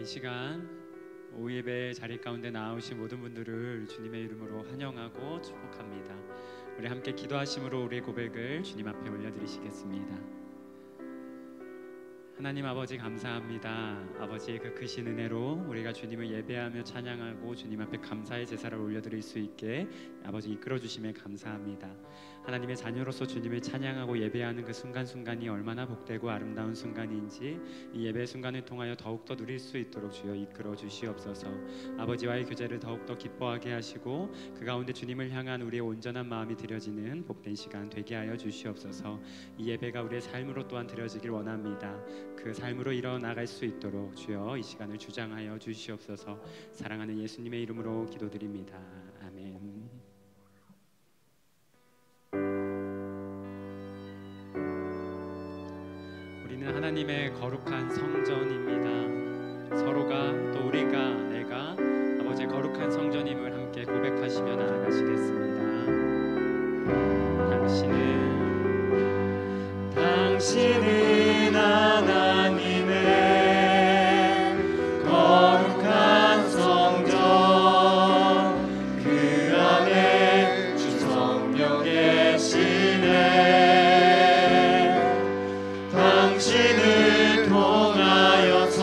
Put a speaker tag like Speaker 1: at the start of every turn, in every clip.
Speaker 1: 시간 오예배 자리 가운데 나오신 모든 분들을 주님의 이름으로 환영하고 축복합니다. 우리 함께 기도하심으로 우리의 고백을 주님 앞에 올려드리시겠습니다. 하나님 아버지 감사합니다. 아버지의 그 크신 은혜로 우리가 주님을 예배하며 찬양하고 주님 앞에 감사의 제사를 올려드릴 수 있게 아버지 이끌어주심에 감사합니다. 하나님의 자녀로서 주님을 찬양하고 예배하는 그 순간순간이 얼마나 복되고 아름다운 순간인지 이 예배 순간을 통하여 더욱더 누릴 수 있도록 주여 이끌어 주시옵소서. 아버지와의 교제를 더욱더 기뻐하게 하시고 그 가운데 주님을 향한 우리의 온전한 마음이 드려지는 복된 시간 되게 하여 주시옵소서. 이 예배가 우리의 삶으로 또한 드려지길 원합니다. 그 삶으로 일어나갈 수 있도록 주여 이 시간을 주장하여 주시옵소서. 사랑하는 예수님의 이름으로 기도드립니다. 아멘. 우리는 하나님의 거룩한 성전입니다. 서로가 또 우리가 내가 아버지의 거룩한 성전임을 함께 고백하시며 나아가시겠습니다. 당신은 하나님의 거룩한 성전, 그 안에 주 성령 계시네. 당신을 통하여서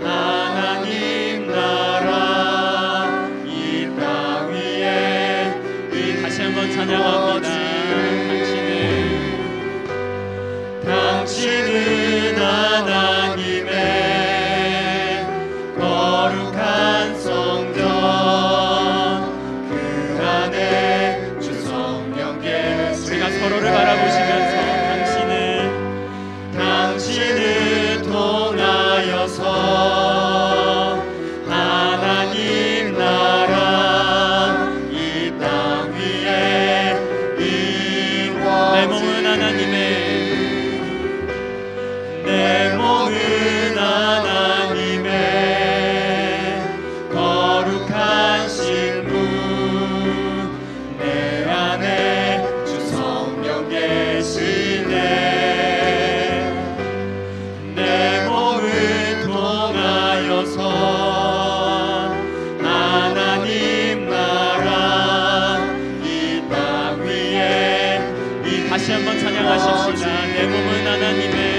Speaker 1: 하나님 나라 이 땅 위에 다시 한번 찬양합니다. 당신은 하나님의 거룩한 성전, 그 안에 주 성령 계시네. 우리가 서로를 바라보시면서 당신을 통하여서 하나님 나라 이 땅 위에 이루어지네. 내 몸은 하나님의 거룩한 신부, 내 안에 주 성령 계시네. 내 몸을 통하여서 하나님 나라 이 땅 위에 다시 한번 찬양하십시다. 내 몸은 하나님의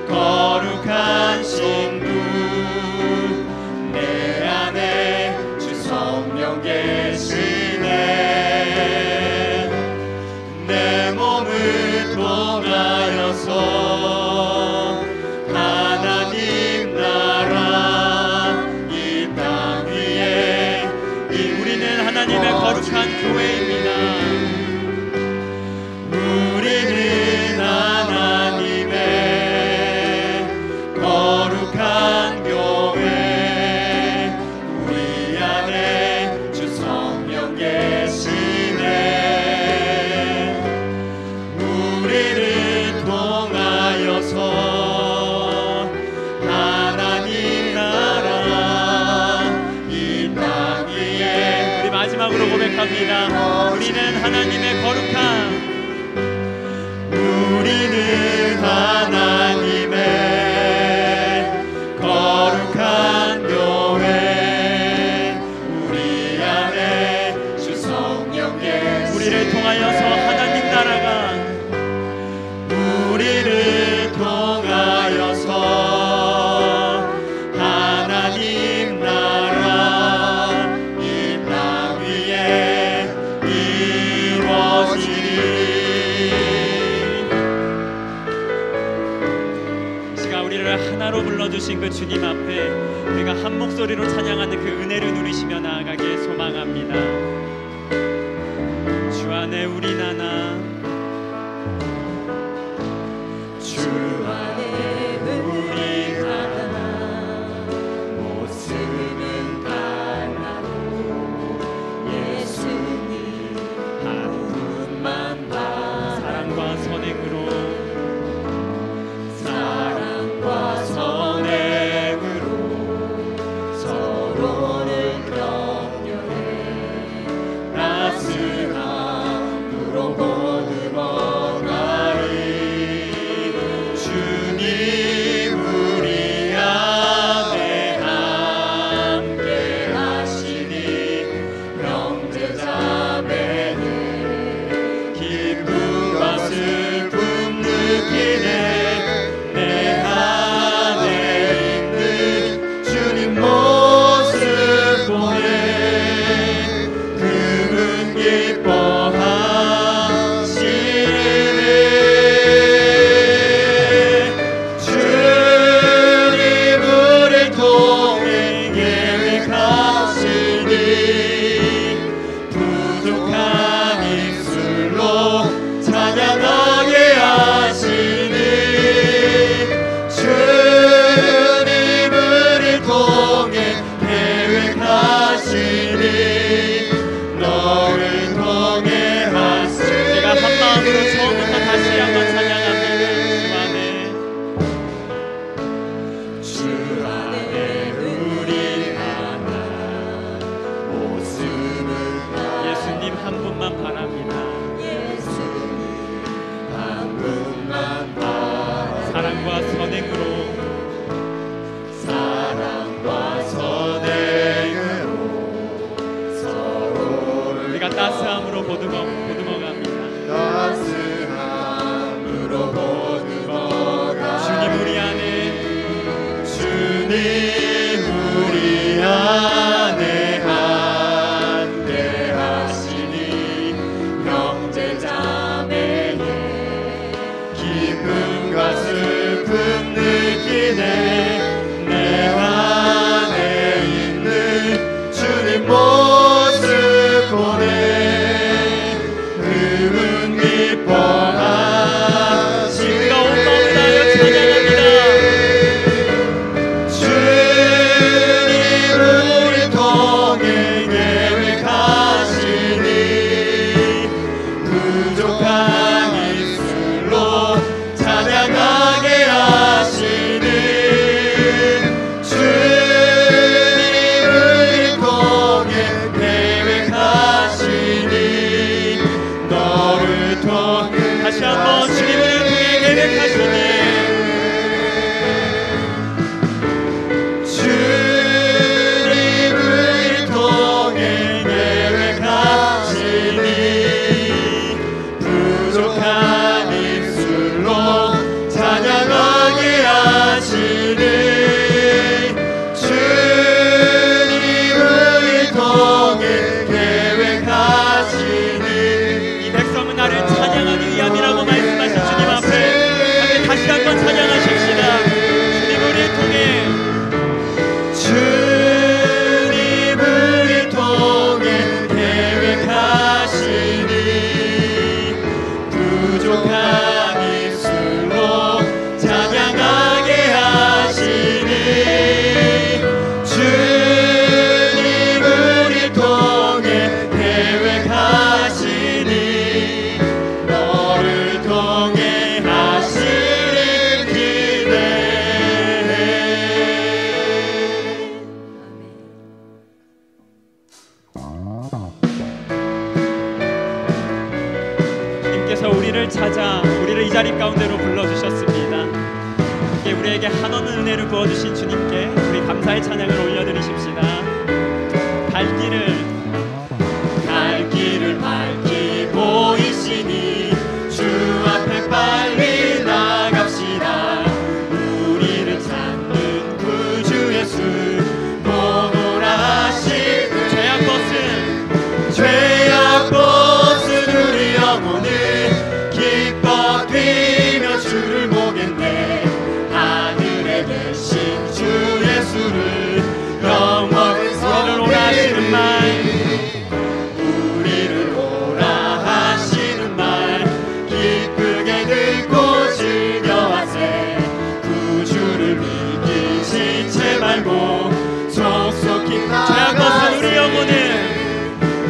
Speaker 1: 거룩한 신부, 내 안에 주 성령 계시네. 내 몸을 통하여서 하나님 나라 이 땅 위에 우리는 하나님의 거룩한 교회입니다. 우리는 하나님의 거룩한 교회, 우리 안에 주 성령 계시네. 우리를 통하여서 하나님 나라 이 땅 위에 우리 마지막으로 고백합니다. 우리는 하나님의 거룩한 교회, 우리 안에 주 성령 계시네. 우리를 통하여서 하나님 나라가 우리를 통하여서 하나님 나라 이 땅 위에 이루어지리. 하나로 불러주신 그 주님 앞에 우리가 한 목소리로 찬양하는 그 은혜를 누리시며 나아가길 소망합니다. 주 안에 우린 하나, 주 안에 우린 하나, 모습은 달라도 예수님 한 분만 봐. 사랑과 선행으로 서로를 격려해 따스함으로 우리에게 한없는 은혜를 부어주신 주님께 우리 감사의 찬양을 올려드리십시다. 갈 길을 밝히고 있으니 주 앞에 빨리 나갑시다. 우리를 찾는 구주 예수 보노라 하시는 죄악 벗은 우리 영혼을 기뻐 뛰며 주를 보겠네. 하늘에 계신 주 예수를 영원히 우리를 오라 하시는 말, 우리를 오라 하시는 말 기쁘게 듣고 즐겨하세. 구주를 믿기 지체 말고 속속히 죄악 벗은 우리 영혼을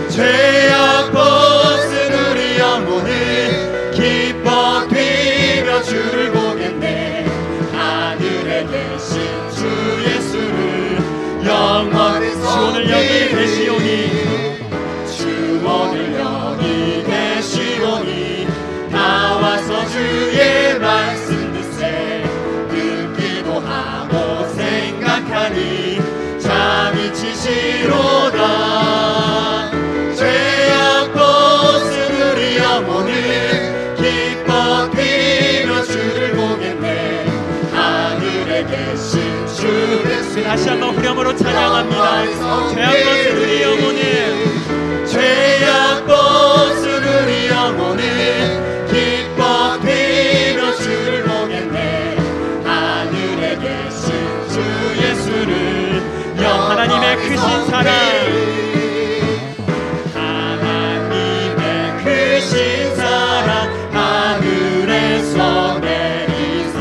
Speaker 1: 죄악 벗은 우리 영혼을 기뻐 뛰며 주를 보겠네. 하늘에 계신 주 예수를 영원히 주 오늘 여기 계시오니 주 오늘 여기 계시오니 나와서 주의 말씀 듣세. 듣기도 하고 생각하니 잠이 치시로다. 죄악 벗은 우리 영혼을 기뻐 뛰며 주를 보겠네. 하늘에 계신 주 예수. 다시 한번 후렴으로 찬양합니다. 죄악 벗은 우리 영혼을 죄악 벗은 우리 영혼을 기뻐 뛰며 주를 보겠네. 하늘에 계신 주 예수를 하나님의 크신 사랑, 하나님의 크신 사랑 하늘에서 내리사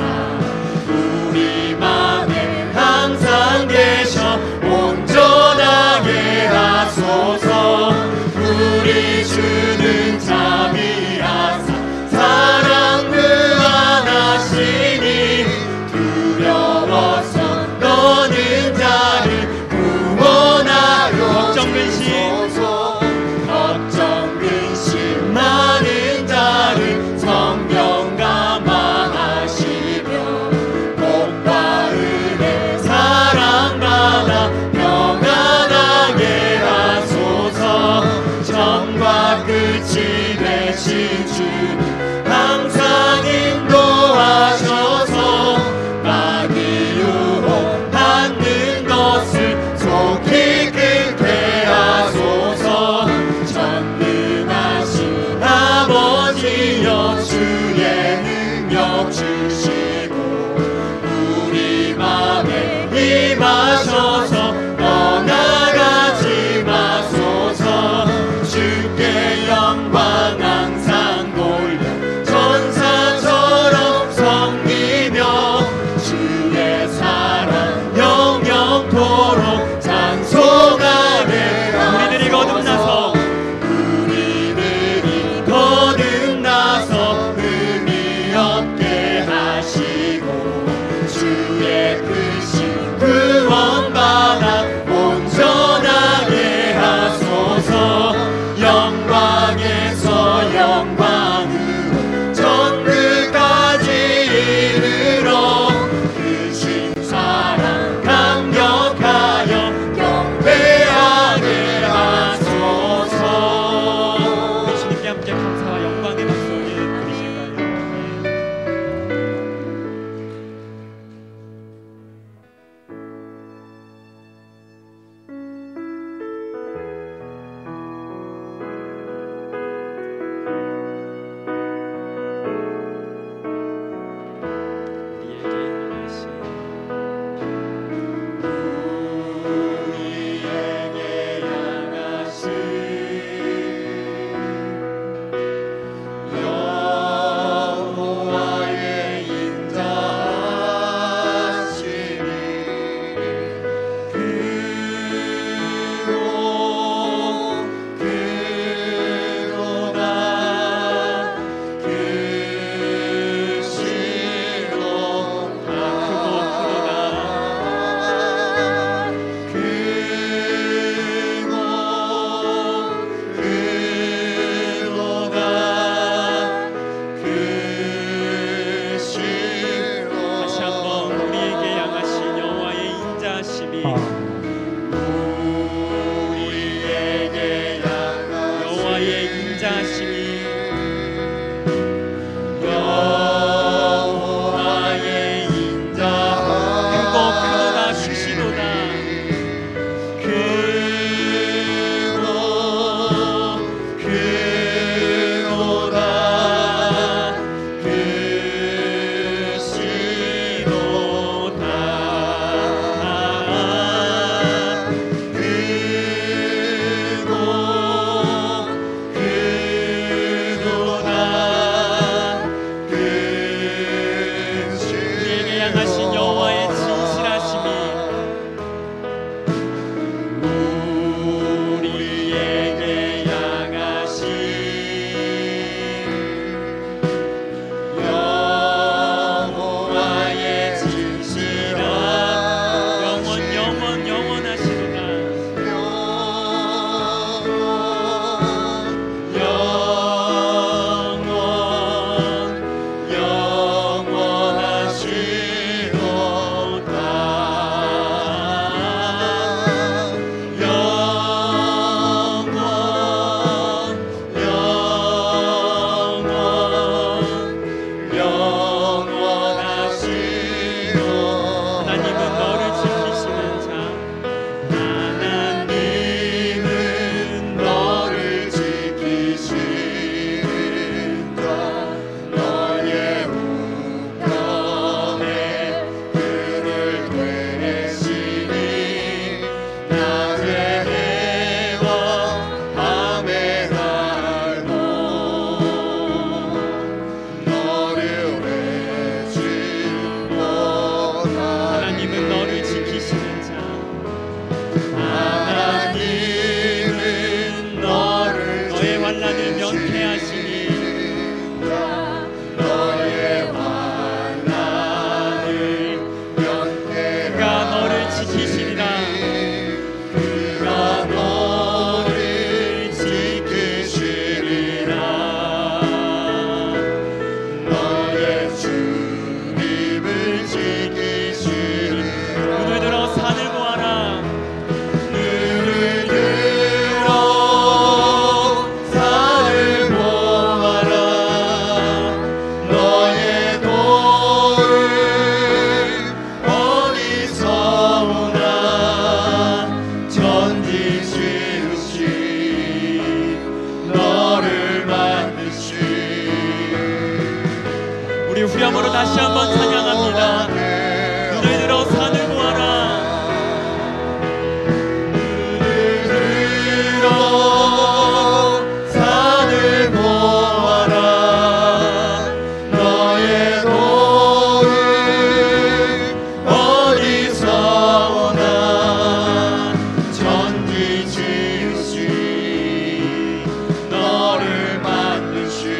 Speaker 1: 우리 맘에 항상 계셔 온전하게 하소서. 우리 주
Speaker 2: 우리에게 향하신
Speaker 1: 여호와의 인자하심이
Speaker 2: 여호와의 인자하심이
Speaker 1: 크고 크도다 크시도다
Speaker 2: 크고 크도다 크시도다
Speaker 1: 우리에게 향하신 여호와의 진실하심이
Speaker 2: 우리에게 향하신 여호와의 진실한
Speaker 1: 영원하시도다 하나님은 너를 지키시는 자
Speaker 2: 하나님은 너를 지키시는 자 너의 우편에 그를 되시니 낮의 해와 밤의 달도 너를 외치고다
Speaker 1: 하나님은 너를 지키시는 자
Speaker 2: 하나님은 너를
Speaker 1: 너의 환난을 면케하시니
Speaker 2: 너의 환난을
Speaker 1: 그가 너를 지키시리라
Speaker 2: 그가 너를 지키시리라 너의 주님을 지키시리라
Speaker 1: 눈을 들어 산을 보아라
Speaker 2: 눈을 들어 산을 보아라 너의 도를 어디서 오나 천지 지으신 너를 만드신
Speaker 1: 우리 후렴으로 다시 한번 찬양합니다 눈을 들어 산을 보아라
Speaker 2: 들어 산을 보아라 너의 도를 어디서 오나 천지 지으신 너를 만드신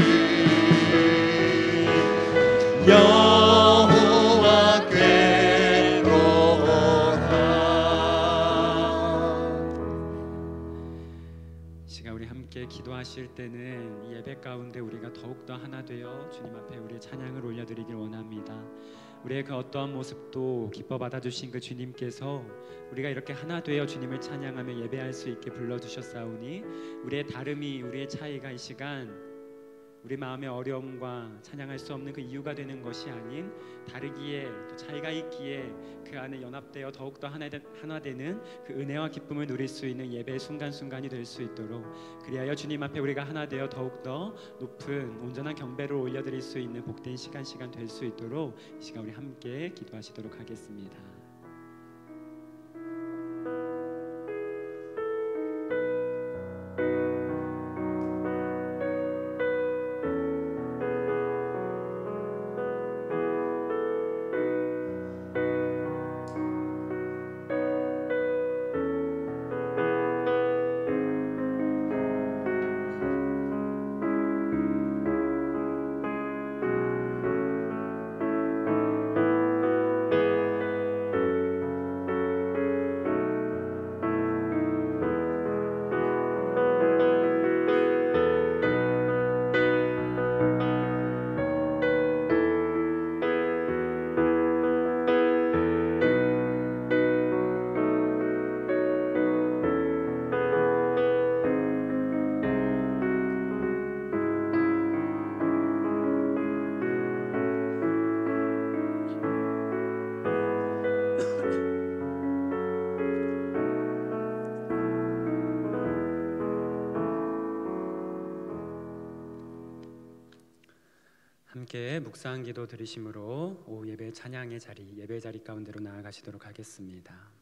Speaker 1: 시간 우리 함께 기도하실 때는 이 예배 가운데 우리가 더욱더 하나 되어 주님 앞에 우리의 찬양을 올려드리길 원합니다. 우리의 그 어떠한 모습도 기뻐 받아주신 그 주님께서 우리가 이렇게 하나 되어 주님을 찬양하며 예배할 수 있게 불러주셨사오니 우리의 다름이 우리의 차이가 이 시간 우리 마음의 어려움과 찬양할 수 없는 그 이유가 되는 것이 아닌 다르기에 또 차이가 있기에 그 안에 연합되어 더욱더 하나 되는 그 은혜와 기쁨을 누릴 수 있는 예배의 순간순간이 될 수 있도록 그리하여 주님 앞에 우리가 하나 되어 더욱더 높은 온전한 경배를 올려드릴 수 있는 복된 시간 될 수 있도록 이 시간 우리 함께 기도하시도록 하겠습니다. 함께 묵상 기도 드리심으로 오후 예배 찬양의 자리, 예배 자리 가운데로 나아가시도록 하겠습니다.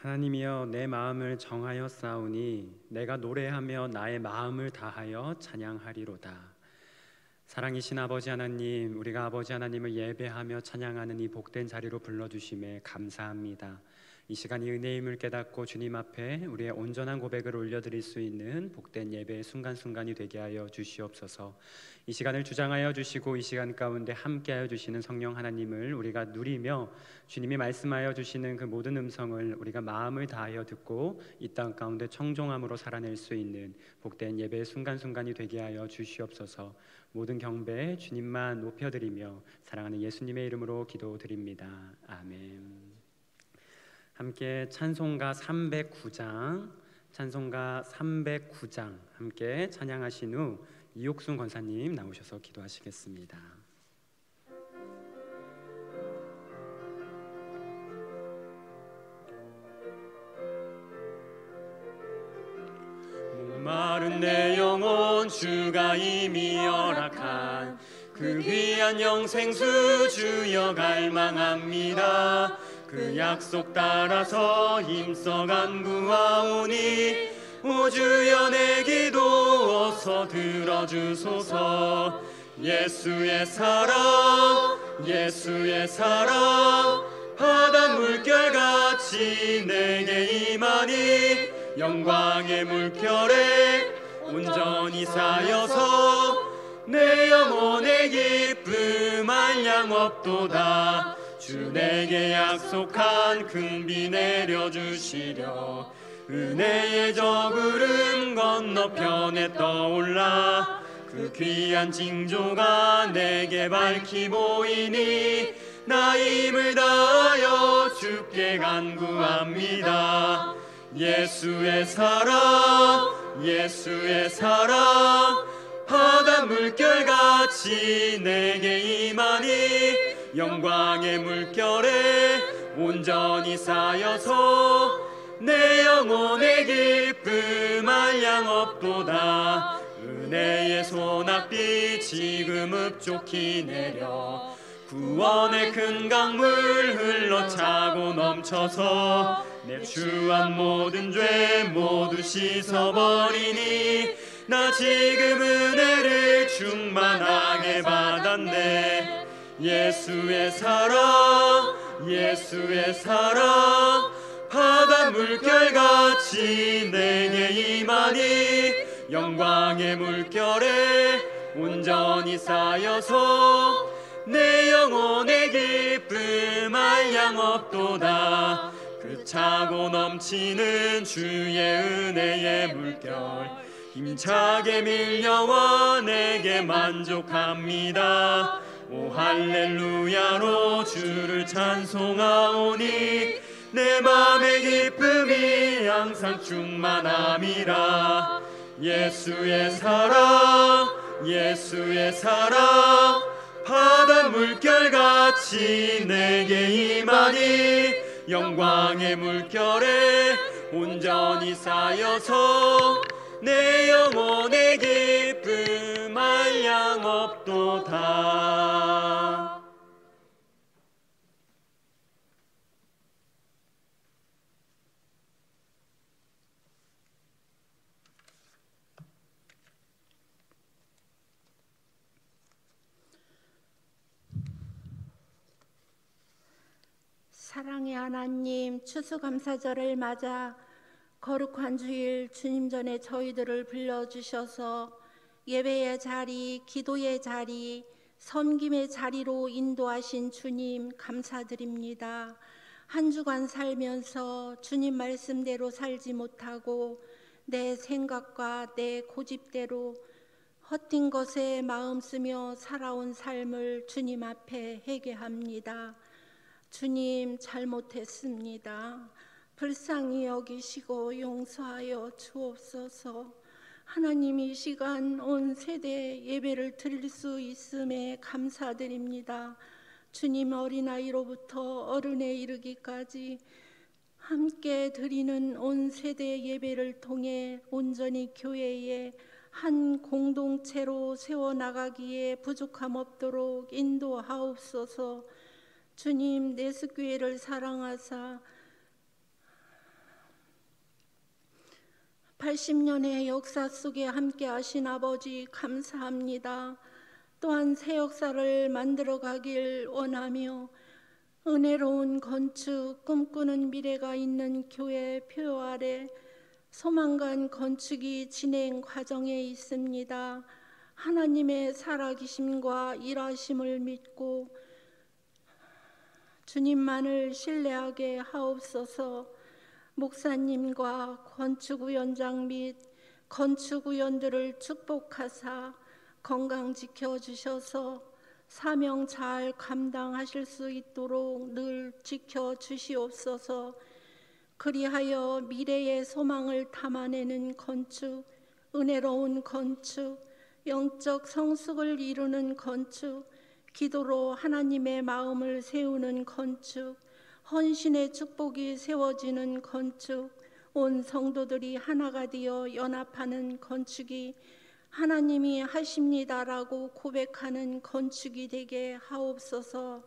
Speaker 1: 하나님이여, 내 마음을 정하여 싸우니 내가 노래하며 나의 마음을 다하여 찬양하리로다. 사랑이신 아버지 하나님, 우리가 아버지 하나님을 예배하며 찬양하는 이 복된 자리로 불러주심에 감사합니다. 이 시간이 은혜임을 깨닫고 주님 앞에 우리의 온전한 고백을 올려드릴 수 있는 복된 예배의 순간순간이 되게 하여 주시옵소서. 이 시간을 주장하여 주시고 이 시간 가운데 함께하여 주시는 성령 하나님을 우리가 누리며 주님이 말씀하여 주시는 그 모든 음성을 우리가 마음을 다하여 듣고 이 땅 가운데 청종함으로 살아낼 수 있는 복된 예배의 순간순간이 되게 하여 주시옵소서. 모든 경배 주님만 높여드리며 사랑하는 예수님의 이름으로 기도드립니다. 아멘. 함께 찬송가 309장 함께 찬양하신 후 이옥순 권사님 나오셔서 기도하시겠습니다.
Speaker 2: 목마른 내 영혼 주가 이미 허락한 그 귀한 영생수 주여 갈망합니다. 그 약속 따라서 힘써 간구하오니 오 주여 내 기도 어서 들어주소서. 예수의 사랑 바다 물결같이 내게 임하니 영광의 물결에 온전히 쌓여서 내 영혼의 기쁨 한량없도다. 주 내게 약속한 큰 비 내려주시려 은혜의 저구름 건너편에 떠올라 그 귀한 징조가 내게 밝히 보이니 나 힘을 다하여 주께 간구합니다. 예수의 사랑 바다 물결같이 내게 임하니 영광의 물결에 온전히 쌓여서 내 영혼의 기쁨 한량없도다. 은혜의 소낙비 지금 흡족히 내려 구원의 큰 강물 흘러차고 넘쳐서 내 추한 모든 죄 모두 씻어버리니 나 지금 은혜를 충만하게 받았네. 예수의 사랑 바다 물결같이 내게 임하니 영광의 물결에 온전히 쌓여서 내 영혼의 기쁨 한량없도다. 그 차고 넘치는 주의 은혜의 물결 힘차게 밀려와 내게 만족합니다. 오 할렐루야로 주를 찬송하오니 내 맘의 기쁨이 항상 충만함이라. 예수의 사랑 바다 물결같이 내게 임하니 영광의 물결에 온전히 쌓여서 내 영혼의 기쁨 한량없도다.
Speaker 3: 사랑의 하나님, 추수감사절을 맞아 거룩한 주일 주님 전에 저희들을 불러주셔서 예배의 자리, 기도의 자리, 섬김의 자리로 인도하신 주님 감사드립니다. 한 주간 살면서 주님 말씀대로 살지 못하고 내 생각과 내 고집대로 헛된 것에 마음 쓰며 살아온 삶을 주님 앞에 회개합니다. 주님, 잘못했습니다. 불쌍히 여기시고 용서하여 주옵소서. 하나님, 이 시간 온 세대 예배를 드릴 수 있음에 감사드립니다. 주님, 어린아이로부터 어른에 이르기까지 함께 드리는 온 세대 예배를 통해 온전히 교회의 한 공동체로 세워나가기에 부족함 없도록 인도하옵소서. 주님, 내스교회를 사랑하사 80년의 역사 속에 함께 하신 아버지 감사합니다. 또한 새 역사를 만들어 가길 원하며 은혜로운 건축, 꿈꾸는 미래가 있는 교회 표 아래 소망간 건축이 진행 과정에 있습니다. 하나님의 살아계심과 일하심을 믿고 주님만을 신뢰하게 하옵소서. 목사님과 건축위원장 및 건축위원들을 축복하사 건강 지켜주셔서 사명 잘 감당하실 수 있도록 늘 지켜주시옵소서. 그리하여 미래의 소망을 담아내는 건축, 은혜로운 건축, 영적 성숙을 이루는 건축, 기도로 하나님의 마음을 세우는 건축, 헌신의 축복이 세워지는 건축, 온 성도들이 하나가 되어 연합하는 건축이 하나님이 하십니다라고 고백하는 건축이 되게 하옵소서.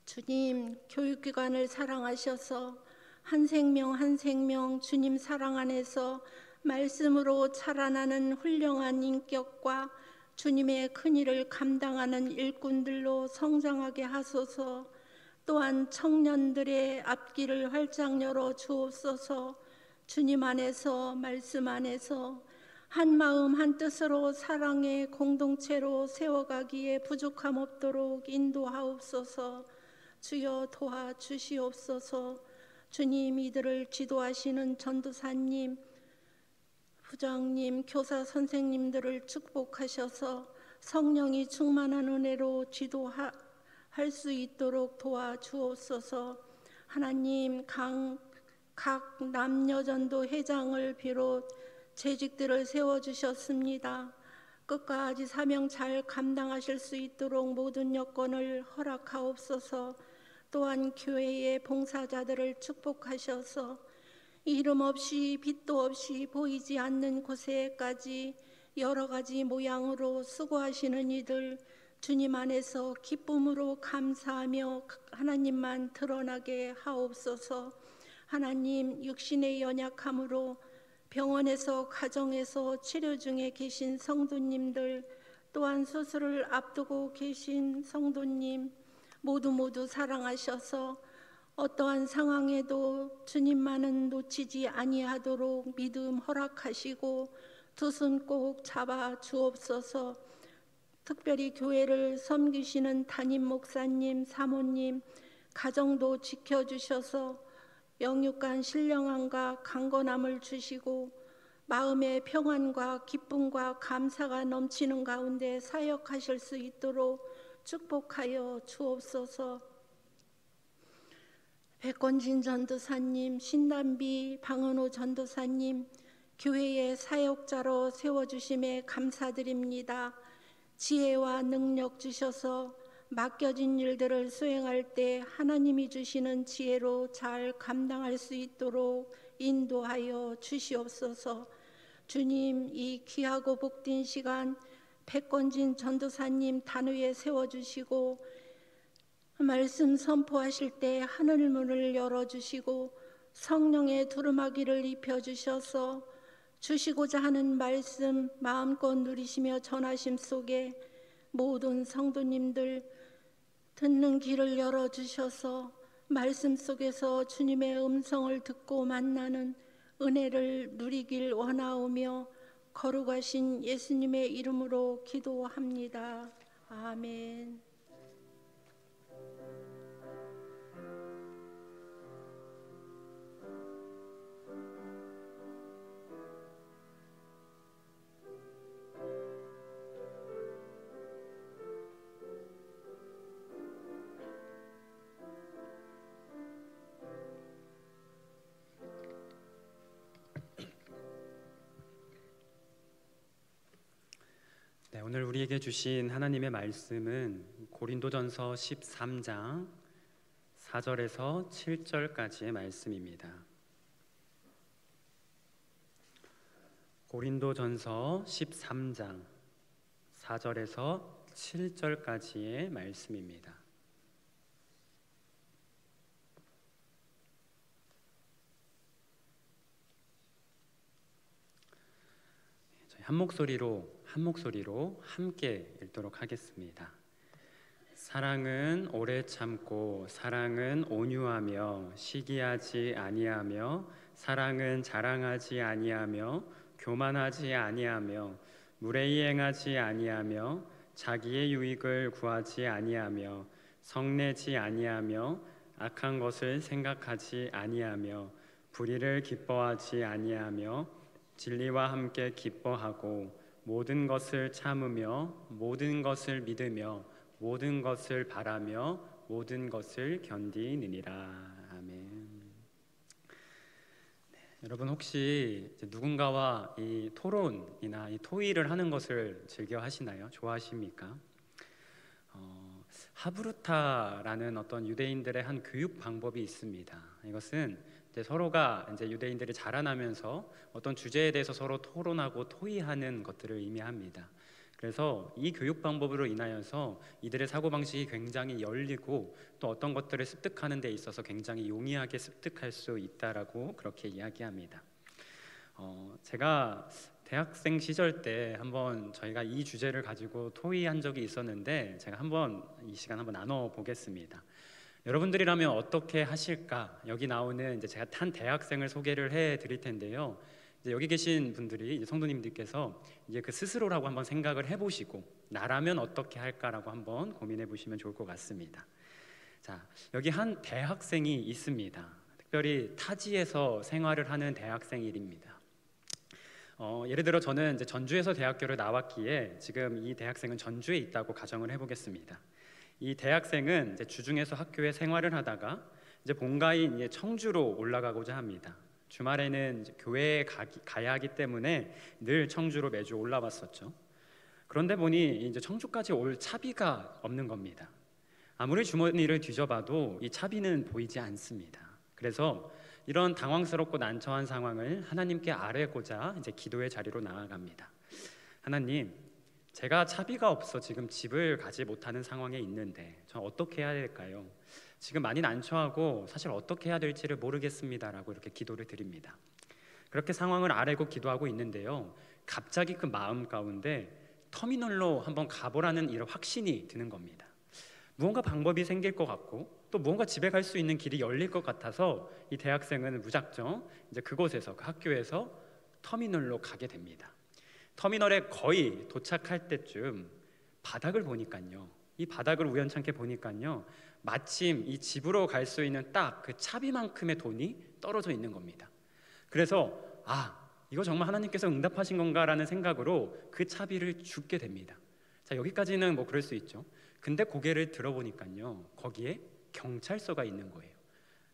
Speaker 3: 주님, 교육기관을 사랑하셔서 한 생명 한 생명 주님 사랑 안에서 말씀으로 자라나는 훌륭한 인격과 주님의 큰일을 감당하는 일꾼들로 성장하게 하소서. 또한 청년들의 앞길을 활짝 열어 주옵소서. 주님 안에서, 말씀 안에서 한 마음 한 뜻으로 사랑의 공동체로 세워가기에 부족함 없도록 인도하옵소서. 주여 도와주시옵소서. 주님, 이들을 지도하시는 전도사님, 부장님, 교사 선생님들을 축복하셔서 성령이 충만한 은혜로 지도할 수 있도록 도와주옵소서. 하나님, 각 남녀전도 회장을 비롯 재직들을 세워주셨습니다. 끝까지 사명 잘 감당하실 수 있도록 모든 여건을 허락하옵소서. 또한 교회의 봉사자들을 축복하셔서 이름 없이 빛도 없이 보이지 않는 곳에까지 여러 가지 모양으로 수고하시는 이들 주님 안에서 기쁨으로 감사하며 하나님만 드러나게 하옵소서. 하나님, 육신의 연약함으로 병원에서 가정에서 치료 중에 계신 성도님들, 또한 수술을 앞두고 계신 성도님 모두 사랑하셔서 어떠한 상황에도 주님만은 놓치지 아니하도록 믿음 허락하시고 두 손 꼭 잡아 주옵소서. 특별히 교회를 섬기시는 담임 목사님, 사모님 가정도 지켜주셔서 영육간 신령함과 강건함을 주시고 마음의 평안과 기쁨과 감사가 넘치는 가운데 사역하실 수 있도록 축복하여 주옵소서. 백권진 전도사님, 신단비 방은호 전도사님 교회의 사역자로 세워주심에 감사드립니다. 지혜와 능력 주셔서 맡겨진 일들을 수행할 때 하나님이 주시는 지혜로 잘 감당할 수 있도록 인도하여 주시옵소서. 주님, 이 귀하고 복된 시간 백권진 전도사님 단위에 세워주시고 말씀 선포하실 때 하늘문을 열어주시고 성령의 두루마기를 입혀주셔서 주시고자 하는 말씀 마음껏 누리시며 전하심 속에 모든 성도님들 듣는 길을 열어주셔서 말씀 속에서 주님의 음성을 듣고 만나는 은혜를 누리길 원하오며 거룩하신 예수님의 이름으로 기도합니다. 아멘.
Speaker 1: 네, 오늘 우리에게 주신 하나님의 말씀은 고린도전서 13장 4절에서 7절까지의 말씀입니다. 고린도전서 13장 4절에서 7절까지의 말씀입니다. 한 목소리로 함께 읽도록 하겠습니다. 사랑은 오래 참고 사랑은 온유하며 시기하지 아니하며 사랑은 자랑하지 아니하며 교만하지 아니하며 무례히 행하지 아니하며 자기의 유익을 구하지 아니하며 성내지 아니하며 악한 것을 생각하지 아니하며 불의를 기뻐하지 아니하며 진리와 함께 기뻐하고 모든 것을 참으며 모든 것을 믿으며 모든 것을 바라며 모든 것을 견디느니라. 아멘. 네, 여러분 혹시 누군가와 이 토론이나 이 토의를 하는 것을 즐겨 하시나요? 좋아하십니까? 하브루타라는 어떤 유대인들의 한 교육 방법이 있습니다. 이것은 서로가 유대인들이 자라나면서 어떤 주제에 대해서 서로 토론하고 토의하는 것들을 의미합니다. 그래서 이 교육 방법으로 인하여서 이들의 사고방식이 굉장히 열리고 또 어떤 것들을 습득하는 데 있어서 굉장히 용이하게 습득할 수 있다라고 그렇게 이야기합니다. 제가 대학생 시절 때 한번 저희가 이 주제를 가지고 토의한 적이 있었는데 제가 이 시간 한번 나눠 보겠습니다. 여러분들이라면 어떻게 하실까? 여기 나오는 제가 한 대학생을 소개를 해 드릴 텐데요. 여기 계신 분들이 성도님들께서 그 스스로라고 한번 생각을 해보시고 나라면 어떻게 할까라고 한번 고민해 보시면 좋을 것 같습니다. 자, 여기 한 대학생이 있습니다. 특별히 타지에서 생활을 하는 대학생입니다. 예를 들어 저는 전주에서 대학교를 나왔기에 지금 이 대학생은 전주에 있다고 가정을 해보겠습니다. 이 대학생은 주중에서 학교에 생활을 하다가 본가인 청주로 올라가고자 합니다. 주말에는 교회에 가야 하기 때문에 늘 청주로 매주 올라왔었죠. 그런데 보니 청주까지 올 차비가 없는 겁니다. 아무리 주머니를 뒤져봐도 이 차비는 보이지 않습니다. 그래서 이런 당황스럽고 난처한 상황을 하나님께 아뢰고자 기도의 자리로 나아갑니다. 하나님, 제가 차비가 없어 지금 집을 가지 못하는 상황에 있는데 저 어떻게 해야 될까요? 지금 많이 난처하고 사실 어떻게 해야 될지를 모르겠습니다라고 이렇게 기도를 드립니다. 그렇게 상황을 아뢰고 기도하고 있는데요, 갑자기 그 마음 가운데 터미널로 한번 가보라는 이런 확신이 드는 겁니다. 무언가 방법이 생길 것 같고 또 무언가 집에 갈 수 있는 길이 열릴 것 같아서 이 대학생은 무작정 그곳에서 그 학교에서 터미널로 가게 됩니다. 터미널에 거의 도착할 때쯤 바닥을 보니까요, 이 바닥을 우연찮게 보니까요, 마침 이 집으로 갈 수 있는 딱 그 차비만큼의 돈이 떨어져 있는 겁니다. 그래서 이거 정말 하나님께서 응답하신 건가라는 생각으로 그 차비를 줍게 됩니다. 자, 여기까지는 뭐 그럴 수 있죠. 근데 고개를 들어보니까요, 거기에 경찰서가 있는 거예요.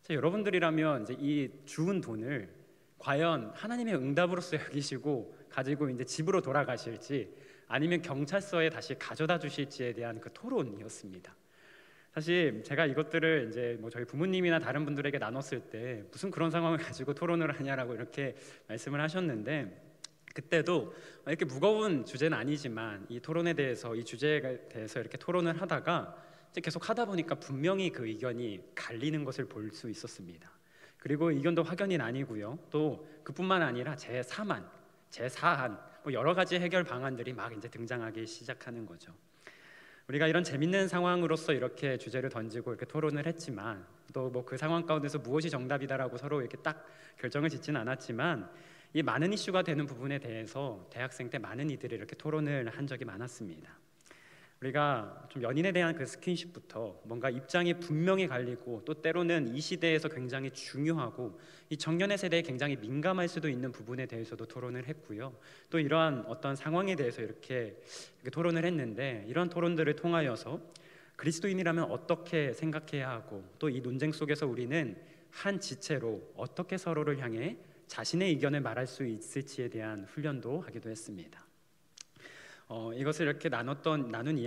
Speaker 1: 자, 여러분들이라면 이 주운 돈을 과연 하나님의 응답으로서 여기시고 가지고 집으로 돌아가실지 아니면 경찰서에 다시 가져다 주실지에 대한 그 토론이었습니다. 사실 제가 이것들을 저희 부모님이나 다른 분들에게 나눴을 때 무슨 그런 상황을 가지고 토론을 하냐라고 이렇게 말씀을 하셨는데, 그때도 이렇게 무거운 주제는 아니지만 이 토론에 대해서, 이 주제에 대해서 이렇게 토론을 하다가 계속 하다 보니까 분명히 그 의견이 갈리는 것을 볼 수 있었습니다. 그리고 의견도 확연히 나뉘고요, 또 그뿐만 아니라 제3안, 제4안 여러 가지 해결 방안들이 막 등장하기 시작하는 거죠. 우리가 이런 재밌는 상황으로서 이렇게 주제를 던지고 이렇게 토론을 했지만 또 그 상황 가운데서 무엇이 정답이다라고 서로 이렇게 딱 결정을 짓지는 않았지만 이 많은 이슈가 되는 부분에 대해서 대학생 때 많은 이들이 이렇게 토론을 한 적이 많았습니다. 우리가 좀 연인에 대한 그 스킨십부터 뭔가 입장이 분명히 갈리고 또 때로는 이 시대에서 굉장히 중요하고 이 청년의 세대에 굉장히 민감할 수도 있는 부분에 대해서도 토론을 했고요. 또 이러한 어떤 상황에 대해서 이렇게 토론을 했는데, 이런 토론들을 통하여서 그리스도인이라면 어떻게 생각해야 하고 또 이 논쟁 속에서 우리는 한 지체로 어떻게 서로를 향해 자신의 의견을 말할 수 있을지에 대한 훈련도 하기도 했습니다. 이것을 이렇게 나눈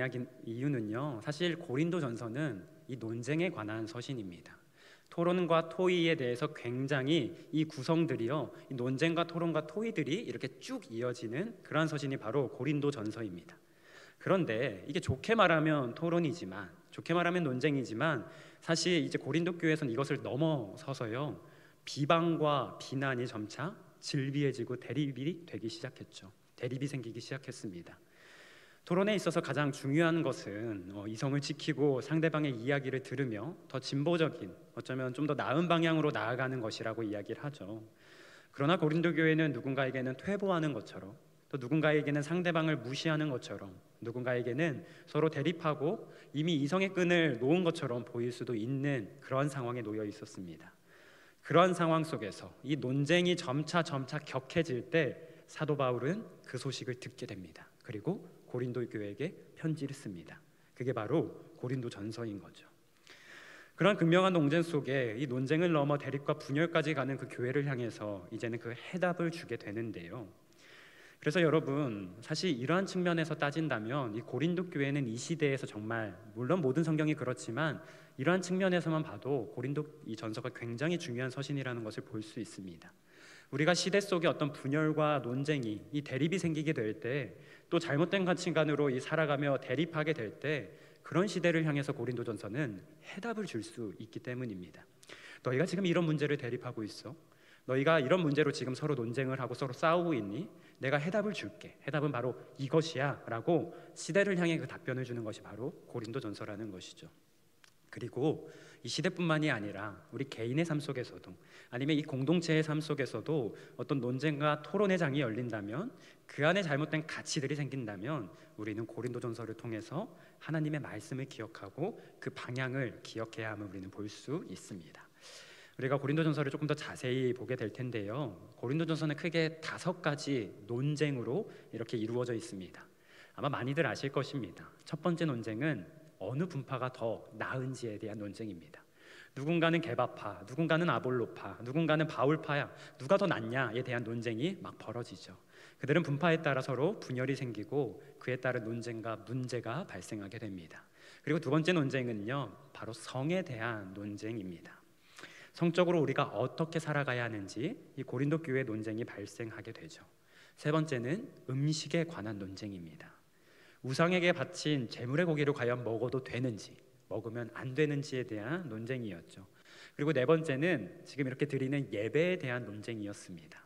Speaker 1: 이유는요, 사실 고린도전서는 이 논쟁에 관한 서신입니다. 토론과 토의에 대해서 굉장히 이 구성들이요, 이 논쟁과 토론과 토의들이 이렇게 쭉 이어지는 그러한 서신이 바로 고린도전서입니다. 그런데 이게 좋게 말하면 토론이지만, 좋게 말하면 논쟁이지만, 사실 이제 고린도 교회에서는 이것을 넘어서서요, 비방과 비난이 점차 질비해지고 대립이 되기 시작했죠. 대립이 생기기 시작했습니다. 토론에 있어서 가장 중요한 것은 이성을 지키고 상대방의 이야기를 들으며 더 진보적인, 어쩌면 좀 더 나은 방향으로 나아가는 것이라고 이야기를 하죠. 그러나 고린도 교회는 누군가에게는 퇴보하는 것처럼, 또 누군가에게는 상대방을 무시하는 것처럼, 누군가에게는 서로 대립하고 이미 이성의 끈을 놓은 것처럼 보일 수도 있는 그러한 상황에 놓여 있었습니다. 그러한 상황 속에서 이 논쟁이 점차 격해질 때 사도 바울은 그 소식을 듣게 됩니다. 그리고 고린도 교회에게 편지를 씁니다. 그게 바로 고린도전서인 거죠. 그런 극명한 논쟁 속에 이 논쟁을 넘어 대립과 분열까지 가는 그 교회를 향해서 이제는 그 해답을 주게 되는데요. 그래서 여러분, 사실 이러한 측면에서 따진다면 이 고린도 교회는 이 시대에서 정말, 물론 모든 성경이 그렇지만 이러한 측면에서만 봐도 고린도 이 전서가 굉장히 중요한 서신이라는 것을 볼 수 있습니다. 우리가 시대 속에 어떤 분열과 논쟁이, 이 대립이 생기게 될 때, 또 잘못된 가치관으로 이 살아가며 대립하게 될 때, 그런 시대를 향해서 고린도전서는 해답을 줄 수 있기 때문입니다. 너희가 지금 이런 문제를 대립하고 있어? 너희가 이런 문제로 지금 서로 논쟁을 하고 서로 싸우고 있니? 내가 해답을 줄게. 해답은 바로 이것이야 라고 시대를 향해 그 답변을 주는 것이 바로 고린도전서라는 것이죠. 그리고 이 시대뿐만이 아니라 우리 개인의 삶 속에서도, 아니면 이 공동체의 삶 속에서도 어떤 논쟁과 토론의 장이 열린다면, 그 안에 잘못된 가치들이 생긴다면 우리는 고린도전서를 통해서 하나님의 말씀을 기억하고 그 방향을 기억해야 함을 우리는 볼 수 있습니다. 우리가 고린도전서를 조금 더 자세히 보게 될 텐데요, 고린도전서는 크게 5가지 논쟁으로 이렇게 이루어져 있습니다. 아마 많이들 아실 것입니다. 첫 번째 논쟁은 어느 분파가 더 나은지에 대한 논쟁입니다. 누군가는 게바파, 누군가는 아볼로파, 누군가는 바울파야, 누가 더 낫냐에 대한 논쟁이 막 벌어지죠. 그들은 분파에 따라 서로 분열이 생기고 그에 따른 논쟁과 문제가 발생하게 됩니다. 그리고 두 번째 논쟁은요, 바로 성에 대한 논쟁입니다. 성적으로 우리가 어떻게 살아가야 하는지 이 고린도 교회 논쟁이 발생하게 되죠. 세 번째는 음식에 관한 논쟁입니다. 우상에게 바친 제물의 고기를 과연 먹어도 되는지, 먹으면 안 되는지에 대한 논쟁이었죠. 그리고 네 번째는 지금 이렇게 드리는 예배에 대한 논쟁이었습니다.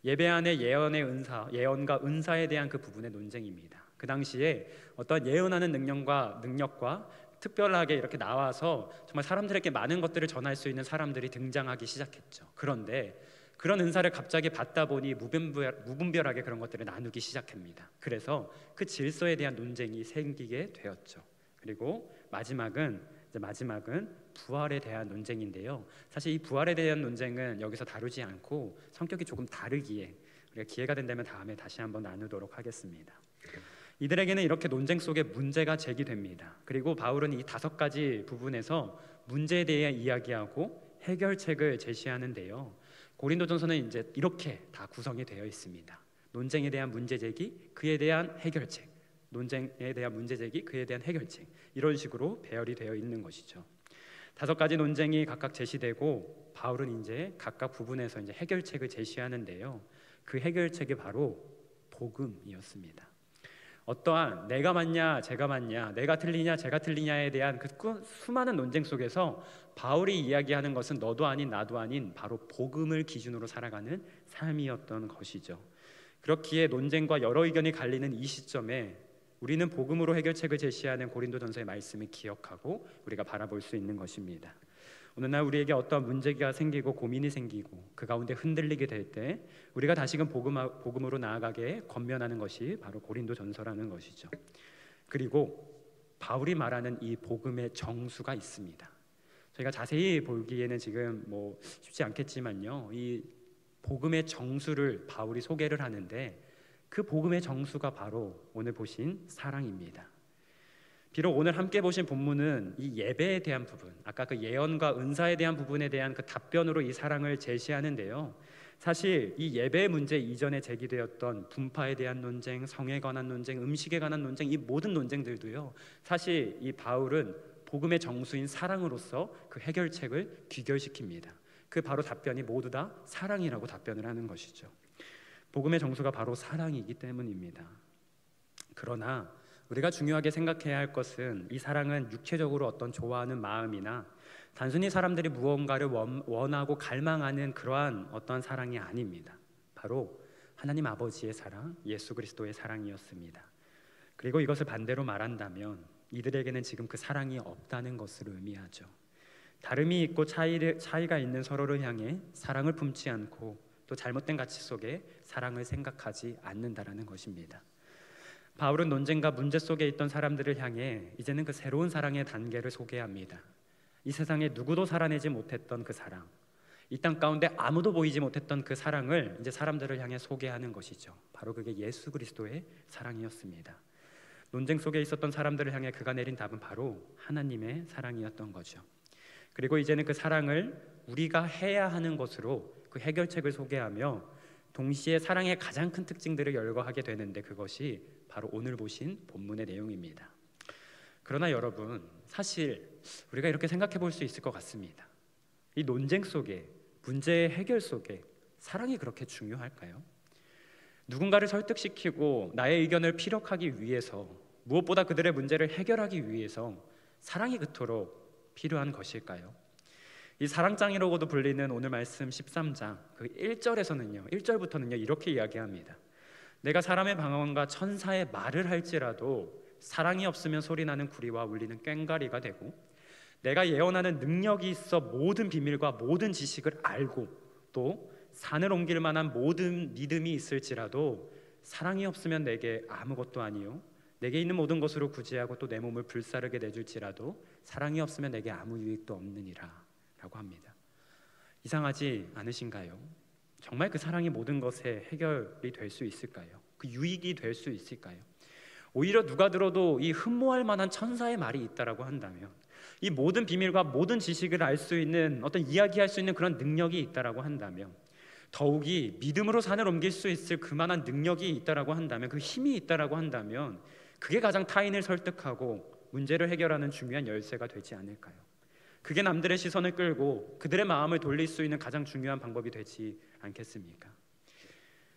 Speaker 1: 예배 안에 예언과 은사에 대한 그 부분의 논쟁입니다. 그 당시에 어떤 예언하는 능력과 특별하게 이렇게 나와서 정말 사람들에게 많은 것들을 전할 수 있는 사람들이 등장하기 시작했죠. 그런데 그런 은사를 갑자기 받다 보니 무분별하게 그런 것들을 나누기 시작합니다. 그래서 그 질서에 대한 논쟁이 생기게 되었죠. 그리고 마지막은 부활에 대한 논쟁인데요, 사실 이 부활에 대한 논쟁은 여기서 다루지 않고 성격이 조금 다르기에 우리가 기회가 된다면 다음에 다시 한번 나누도록 하겠습니다. 이들에게는 이렇게 논쟁 속에 문제가 제기됩니다. 그리고 바울은 이 5가지 부분에서 문제에 대해 이야기하고 해결책을 제시하는데요, 고린도전서는 이제 이렇게 다 구성이 되어 있습니다. 논쟁에 대한 문제 제기, 그에 대한 해결책, 논쟁에 대한 문제 제기, 그에 대한 해결책, 이런 식으로 배열이 되어 있는 것이죠. 5가지 논쟁이 각각 제시되고 바울은 이제 각각 부분에서 이제 해결책을 제시하는데요, 그 해결책이 바로 복음이었습니다. 어떠한 내가 맞냐 제가 맞냐, 내가 틀리냐 제가 틀리냐에 대한 그 수많은 논쟁 속에서 바울이 이야기하는 것은 너도 아닌 나도 아닌 바로 복음을 기준으로 살아가는 삶이었던 것이죠. 그렇기에 논쟁과 여러 의견이 갈리는 이 시점에 우리는 복음으로 해결책을 제시하는 고린도전서의 말씀을 기억하고 우리가 바라볼 수 있는 것입니다. 어느 날 우리에게 어떠한 문제가 생기고 고민이 생기고 그 가운데 흔들리게 될 때 우리가 다시금 복음으로 나아가게 권면하는 것이 바로 고린도전서라는 것이죠. 그리고 바울이 말하는 이 복음의 정수가 있습니다. 저희가 자세히 보기에는 지금 쉽지 않겠지만요, 이 복음의 정수를 바울이 소개를 하는데 그 복음의 정수가 바로 오늘 보신 사랑입니다. 비록 오늘 함께 보신 본문은 이 예배에 대한 부분, 아까 그 예언과 은사에 대한 부분에 대한 그 답변으로 이 사랑을 제시하는데요, 사실 이 예배 문제 이전에 제기되었던 분파에 대한 논쟁, 성에 관한 논쟁, 음식에 관한 논쟁, 이 모든 논쟁들도요, 사실 이 바울은 복음의 정수인 사랑으로서 그 해결책을 귀결시킵니다. 그 바로 답변이 모두 다 사랑이라고 답변을 하는 것이죠. 복음의 정수가 바로 사랑이기 때문입니다. 그러나 우리가 중요하게 생각해야 할 것은 이 사랑은 육체적으로 어떤 좋아하는 마음이나 단순히 사람들이 무언가를 원하고 갈망하는 그러한 어떤 사랑이 아닙니다. 바로 하나님 아버지의 사랑, 예수 그리스도의 사랑이었습니다. 그리고 이것을 반대로 말한다면 이들에게는 지금 그 사랑이 없다는 것을 의미하죠. 다름이 있고 차이가 있는 서로를 향해 사랑을 품지 않고 또 잘못된 가치 속에 사랑을 생각하지 않는다라는 것입니다. 바울은 논쟁과 문제 속에 있던 사람들을 향해 이제는 그 새로운 사랑의 단계를 소개합니다. 이 세상에 누구도 살아내지 못했던 그 사랑, 이 땅 가운데 아무도 보이지 못했던 그 사랑을 이제 사람들을 향해 소개하는 것이죠. 바로 그게 예수 그리스도의 사랑이었습니다. 논쟁 속에 있었던 사람들을 향해 그가 내린 답은 바로 하나님의 사랑이었던 거죠. 그리고 이제는 그 사랑을 우리가 해야 하는 것으로 그 해결책을 소개하며 동시에 사랑의 가장 큰 특징들을 열거하게 되는데 그것이 바로 오늘 보신 본문의 내용입니다. 그러나 여러분, 사실 우리가 이렇게 생각해 볼 수 있을 것 같습니다. 이 논쟁 속에, 문제의 해결 속에 사랑이 그렇게 중요할까요? 누군가를 설득시키고 나의 의견을 피력하기 위해서, 무엇보다 그들의 문제를 해결하기 위해서 사랑이 그토록 필요한 것일까요? 이 사랑장이라고도 불리는 오늘 말씀 13장 그 1절부터는요 이렇게 이야기합니다. 내가 사람의 방언과 천사의 말을 할지라도 사랑이 없으면 소리나는 구리와 울리는 꽹과리가 되고, 내가 예언하는 능력이 있어 모든 비밀과 모든 지식을 알고 또 산을 옮길 만한 모든 믿음이 있을지라도 사랑이 없으면 내게 아무것도 아니요 내게 있는 모든 것으로 구제하고 또 내 몸을 불사르게 내줄지라도 사랑이 없으면 내게 아무 유익도 없느니라 라고 합니다. 이상하지 않으신가요? 정말 그 사랑이 모든 것에 해결이 될 수 있을까요? 그 유익이 될 수 있을까요? 오히려 누가 들어도 이 흠모할 만한 천사의 말이 있다라고 한다면, 이 모든 비밀과 모든 지식을 알 수 있는 어떤 이야기할 수 있는 그런 능력이 있다라고 한다면, 더욱이 믿음으로 산을 옮길 수 있을 그만한 능력이 있다라고 한다면, 그 힘이 있다라고 한다면 그게 가장 타인을 설득하고 문제를 해결하는 중요한 열쇠가 되지 않을까요? 그게 남들의 시선을 끌고 그들의 마음을 돌릴 수 있는 가장 중요한 방법이 되지 않겠습니까?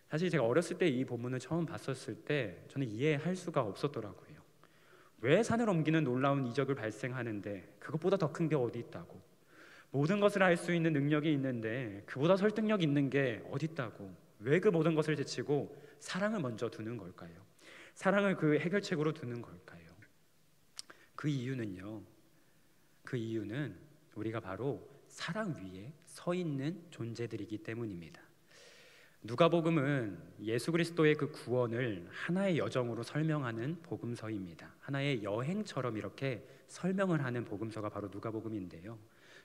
Speaker 1: 사실 제가 어렸을 때 이 본문을 처음 봤었을 때 저는 이해할 수가 없었더라고요. 왜 산을 옮기는 놀라운 이적을 발생하는데 그것보다 더 큰 게 어디 있다고, 모든 것을 알 수 있는 능력이 있는데 그보다 설득력 있는 게 어디 있다고, 왜 그 모든 것을 제치고 사랑을 먼저 두는 걸까요? 사랑을 그 해결책으로 두는 걸까요? 그 이유는 우리가 바로 사랑 위에 서 있는 존재들이기 때문입니다. 누가복음은 예수 그리스도의 그 구원을 하나의 여정으로 설명하는 복음서입니다. 하나의 여행처럼 이렇게 설명을 하는 복음서가 바로 누가복음인데요.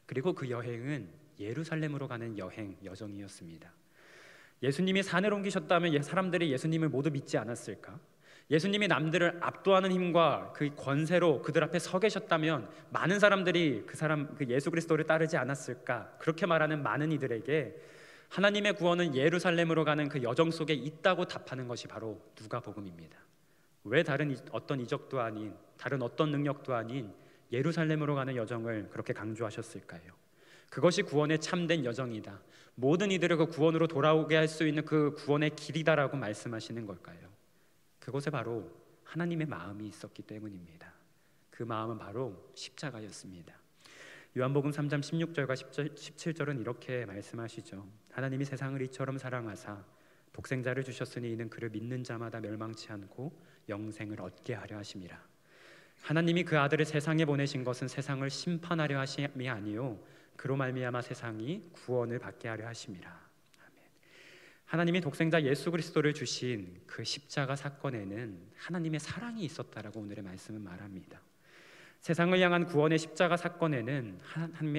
Speaker 1: 그리고 그 여행은 예루살렘으로 가는 여정이었습니다. 예수님이 산을 옮기셨다면 사람들이 예수님을 모두 믿지 않았을까? 예수님이 남들을 압도하는 힘과 그 권세로 그들 앞에 서 계셨다면 많은 사람들이 그 예수 그리스도를 따르지 않았을까? 그렇게 말하는 많은 이들에게 하나님의 구원은 예루살렘으로 가는 그 여정 속에 있다고 답하는 것이 바로 누가복음입니다. 왜 다른 어떤 이적도 아닌, 다른 어떤 능력도 아닌 예루살렘으로 가는 여정을 그렇게 강조하셨을까요? 그것이 구원의 참된 여정이다, 모든 이들을 그 구원으로 돌아오게 할 수 있는 그 구원의 길이다라고 말씀하시는 걸까요? 그곳에 바로 하나님의 마음이 있었기 때문입니다. 그 마음은 바로 십자가였습니다. 요한복음 3장 16절과 17절은 이렇게 말씀하시죠. 하나님이 세상을 이처럼 사랑하사 독생자를 주셨으니 이는 그를 믿는 자마다 멸망치 않고 영생을 얻게 하려 하심이라. 하나님이 그 아들을 세상에 보내신 것은 세상을 심판하려 하심이 아니요 그로 말미암아 세상이 구원을 받게 하려 하심이라. 아멘. 하나님이 독생자 예수 그리스도를 주신 그 십자가 사건에는 하나님의 사랑이 있었다라고 오늘의 말씀은 말합니다. 세상을 향한 구원의 십자가 사건에는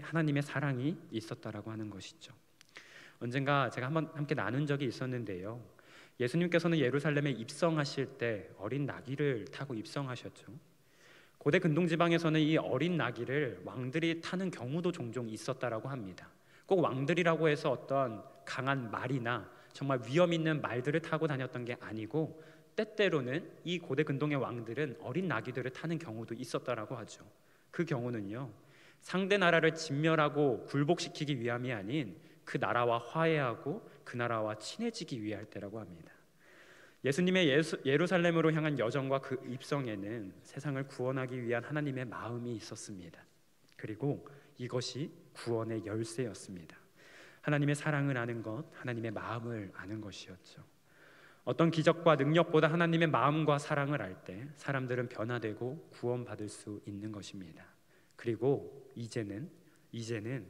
Speaker 1: 하나님의 사랑이 있었다라고 하는 것이죠. 언젠가 제가 한번 함께 나눈 적이 있었는데요. 예수님께서는 예루살렘에 입성하실 때 어린 나귀를 타고 입성하셨죠. 고대 근동지방에서는 이 어린 나귀를 왕들이 타는 경우도 종종 있었다라고 합니다. 꼭 왕들이라고 해서 어떤 강한 말이나 정말 위험 있는 말들을 타고 다녔던 게 아니고, 때때로는 이 고대 근동의 왕들은 어린 나귀들을 타는 경우도 있었다라고 하죠. 그 경우는요, 상대 나라를 진멸하고 굴복시키기 위함이 아닌 그 나라와 화해하고 그 나라와 친해지기 위할 때라고 합니다. 예수님의 예루살렘으로 향한 여정과 그 입성에는 세상을 구원하기 위한 하나님의 마음이 있었습니다. 그리고 이것이 구원의 열쇠였습니다. 하나님의 사랑을 아는 것, 하나님의 마음을 아는 것이었죠. 어떤 기적과 능력보다 하나님의 마음과 사랑을 알 때 사람들은 변화되고 구원받을 수 있는 것입니다. 그리고 이제는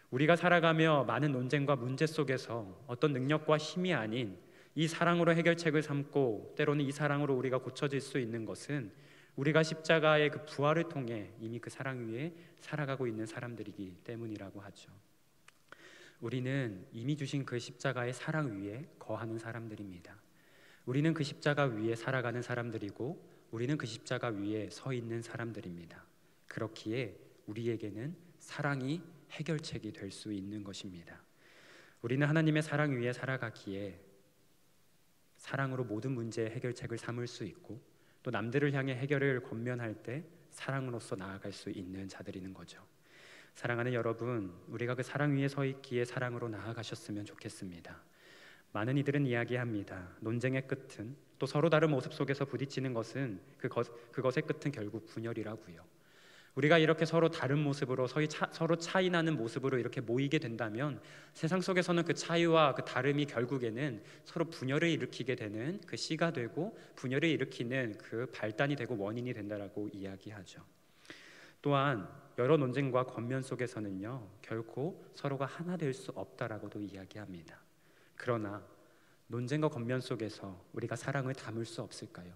Speaker 1: 우리가 살아가며 많은 논쟁과 문제 속에서 어떤 능력과 힘이 아닌 이 사랑으로 해결책을 삼고, 때로는 이 사랑으로 우리가 고쳐질 수 있는 것은 우리가 십자가의 그 부활을 통해 이미 그 사랑 위에 살아가고 있는 사람들이기 때문이라고 하죠. 우리는 이미 주신 그 십자가의 사랑 위에 거하는 사람들입니다. 우리는 그 십자가 위에 살아가는 사람들이고, 우리는 그 십자가 위에 서 있는 사람들입니다. 그렇기에 우리에게는 사랑이 해결책이 될 수 있는 것입니다. 우리는 하나님의 사랑 위에 살아가기에 사랑으로 모든 문제의 해결책을 삼을 수 있고, 또 남들을 향해 해결을 권면할 때 사랑으로서 나아갈 수 있는 자들이는 거죠. 사랑하는 여러분, 우리가 그 사랑 위에 서 있기에 사랑으로 나아가셨으면 좋겠습니다. 많은 이들은 이야기합니다. 논쟁의 끝은, 또 서로 다른 모습 속에서 부딪히는 것은 그것의 끝은 결국 분열이라고요. 우리가 이렇게 서로 다른 모습으로, 서로 차이 나는 모습으로 이렇게 모이게 된다면 세상 속에서는 그 차이와 그 다름이 결국에는 서로 분열을 일으키게 되는 그 씨가 되고, 분열을 일으키는 그 발단이 되고 원인이 된다라고 이야기하죠. 또한 여러 논쟁과 권면 속에서는요, 결코 서로가 하나 될 수 없다라고도 이야기합니다. 그러나 논쟁과 권면 속에서 우리가 사랑을 담을 수 없을까요?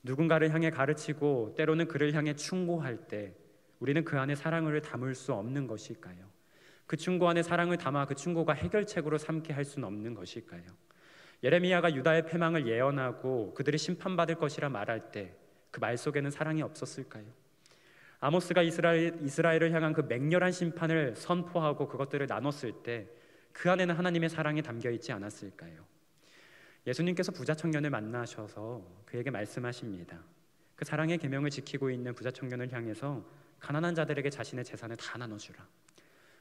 Speaker 1: 누군가를 향해 가르치고 때로는 그를 향해 충고할 때 우리는 그 안에 사랑을 담을 수 없는 것일까요? 그 충고 안에 사랑을 담아 그 충고가 해결책으로 삼게 할 수는 없는 것일까요? 예레미야가 유다의 패망을 예언하고 그들이 심판받을 것이라 말할 때 그 말 속에는 사랑이 없었을까요? 아모스가 이스라엘을 향한 그 맹렬한 심판을 선포하고 그것들을 나눴을 때 그 안에는 하나님의 사랑이 담겨 있지 않았을까요? 예수님께서 부자 청년을 만나셔서 그에게 말씀하십니다. 그 사랑의 계명을 지키고 있는 부자 청년을 향해서 가난한 자들에게 자신의 재산을 다 나눠주라.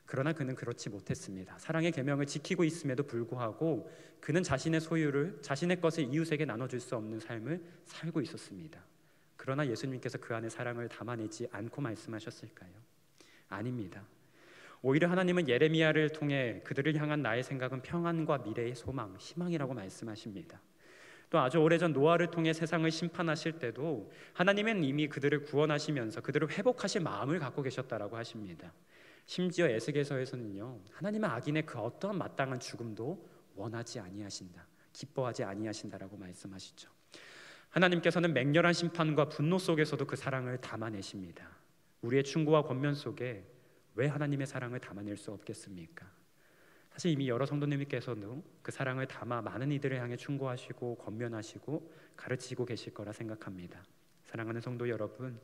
Speaker 1: 그러나 그는 그렇지 못했습니다. 사랑의 계명을 지키고 있음에도 불구하고 그는 자신의 소유를, 자신의 것을 이웃에게 나눠줄 수 없는 삶을 살고 있었습니다. 그러나 예수님께서 그 안에 사랑을 담아내지 않고 말씀하셨을까요? 아닙니다. 오히려 하나님은 예레미야를 통해 그들을 향한 나의 생각은 평안과 미래의 소망, 희망이라고 말씀하십니다. 또 아주 오래전 노아를 통해 세상을 심판하실 때도 하나님은 이미 그들을 구원하시면서 그들을 회복하실 마음을 갖고 계셨다라고 하십니다. 심지어 에스겔서에서는요, 하나님은 악인의 그 어떠한 마땅한 죽음도 원하지 아니하신다, 기뻐하지 아니하신다라고 말씀하시죠. 하나님께서는 맹렬한 심판과 분노 속에서도 그 사랑을 담아내십니다. 우리의 충고와 권면 속에 왜 하나님의 사랑을 담아낼 수 없겠습니까? 사실 이미 여러 성도님께서도 그 사랑을 담아 많은 이들을 향해 충고하시고 권면하시고 가르치고 계실 거라 생각합니다. 사랑하는 성도 여러분,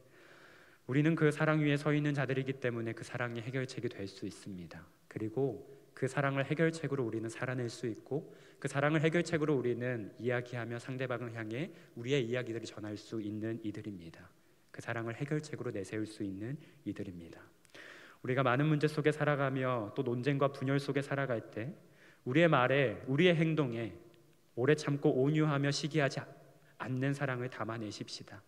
Speaker 1: 우리는 그 사랑 위에 서 있는 자들이기 때문에 그 사랑이 해결책이 될 수 있습니다. 그리고 그 사랑을 해결책으로 우리는 살아낼 수 있고, 그 사랑을 해결책으로 우리는 이야기하며 상대방을 향해 우리의 이야기들을 전할 수 있는 이들입니다. 그 사랑을 해결책으로 내세울 수 있는 이들입니다. 우리가 많은 문제 속에 살아가며 또 논쟁과 분열 속에 살아갈 때 우리의 말에, 우리의 행동에 오래 참고 온유하며 시기하지 않는 사랑을 담아내십시다.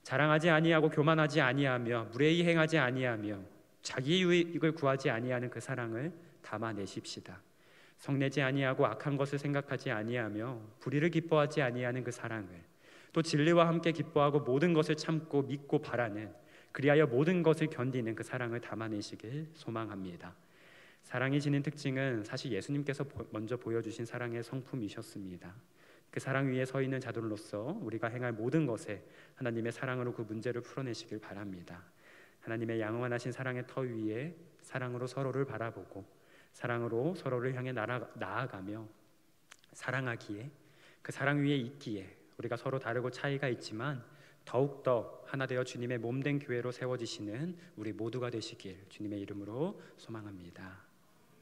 Speaker 1: 자랑하지 아니하고 교만하지 아니하며 무례히 행하지 아니하며 자기의 유익을 구하지 아니하는 그 사랑을 담아내십시다. 성내지 아니하고 악한 것을 생각하지 아니하며 불의를 기뻐하지 아니하는 그 사랑을, 또 진리와 함께 기뻐하고 모든 것을 참고 믿고 바라는, 그리하여 모든 것을 견디는 그 사랑을 담아내시길 소망합니다. 사랑이 지닌 특징은 사실 예수님께서 먼저 보여주신 사랑의 성품이셨습니다. 그 사랑 위에 서 있는 자들로서 우리가 행할 모든 것에 하나님의 사랑으로 그 문제를 풀어내시길 바랍니다. 하나님의 양원하신 사랑의 터 위에 사랑으로 서로를 바라보고 사랑으로 서로를 향해 나아가며 사랑하기에, 그 사랑 위에 있기에 우리가 서로 다르고 차이가 있지만 더욱더 하나 되어 주님의 몸된 교회로 세워지시는 우리 모두가 되시길 주님의 이름으로 소망합니다.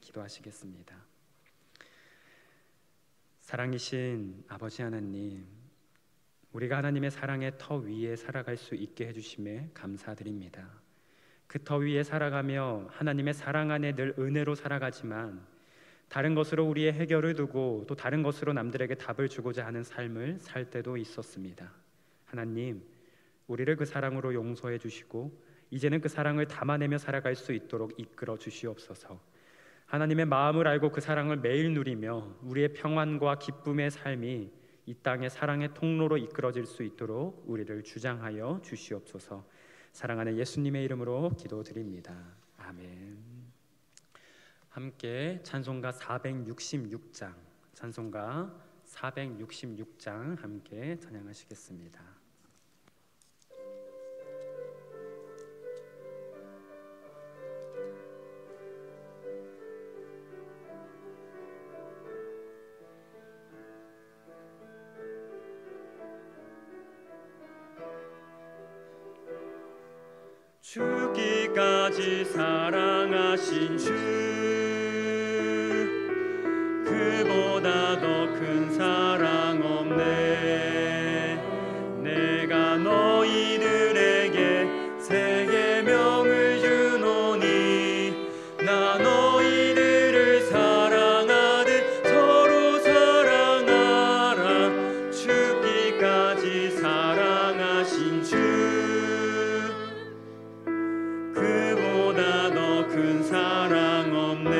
Speaker 1: 기도하시겠습니다. 사랑이신 아버지 하나님, 우리가 하나님의 사랑의 터 위에 살아갈 수 있게 해주심에 감사드립니다. 그 터 위에 살아가며 하나님의 사랑 안에 늘 은혜로 살아가지만 다른 것으로 우리의 해결을 두고 또 다른 것으로 남들에게 답을 주고자 하는 삶을 살 때도 있었습니다. 하나님, 우리를 그 사랑으로 용서해 주시고 이제는 그 사랑을 담아내며 살아갈 수 있도록 이끌어 주시옵소서. 하나님의 마음을 알고 그 사랑을 매일 누리며 우리의 평안과 기쁨의 삶이 이 땅의 사랑의 통로로 이끌어질 수 있도록 우리를 주장하여 주시옵소서. 사랑하는 예수님의 이름으로 기도드립니다. 아멘. 함께 찬송가 466장, 찬송가 466장 함께 찬양하시겠습니다.
Speaker 2: 죽기까지 사랑하신 주, 그보다 더 큰 사랑 없네. 내가 너희들에게 새 계명을 주노니 나 너희들을 사랑하듯 서로 사랑하라. 죽기까지 사랑하신 주, 그보다 더 큰 사랑 없네.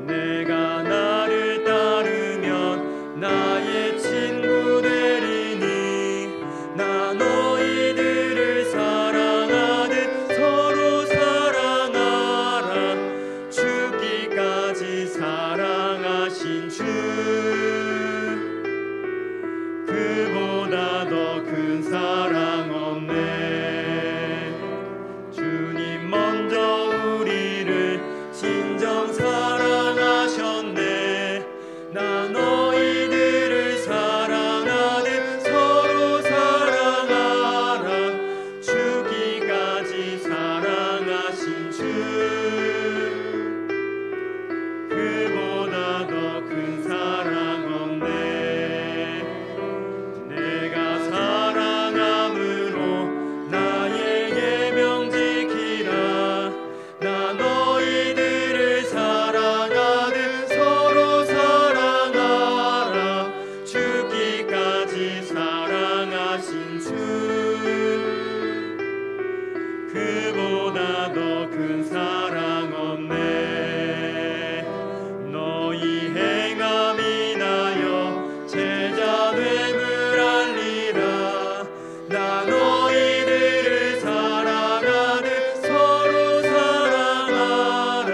Speaker 2: 내가 나를 따르면 나의 친구 되리니 나 너희들을 사랑하듯 서로 사랑하라. 죽기까지 사랑하신 주, 그보다 더 큰 사랑 없네. 주님 먼저 우리를 진정 사랑하셨네. 나 너희들을 사랑하듯 서로 사랑하라. 죽기까지 사랑하신 주, 그보다 더 큰 사랑 없네. 내가 사랑함으로 나의 계명 지키라. 나 너희들을 사랑하듯 서로 사랑하라. 죽기까지 사랑하신 주, 그보다 더 큰 사랑 없네. 너희 행함 인하여 제자됨을 알리라. 나 너희들을 사랑하듯 서로 사랑하라.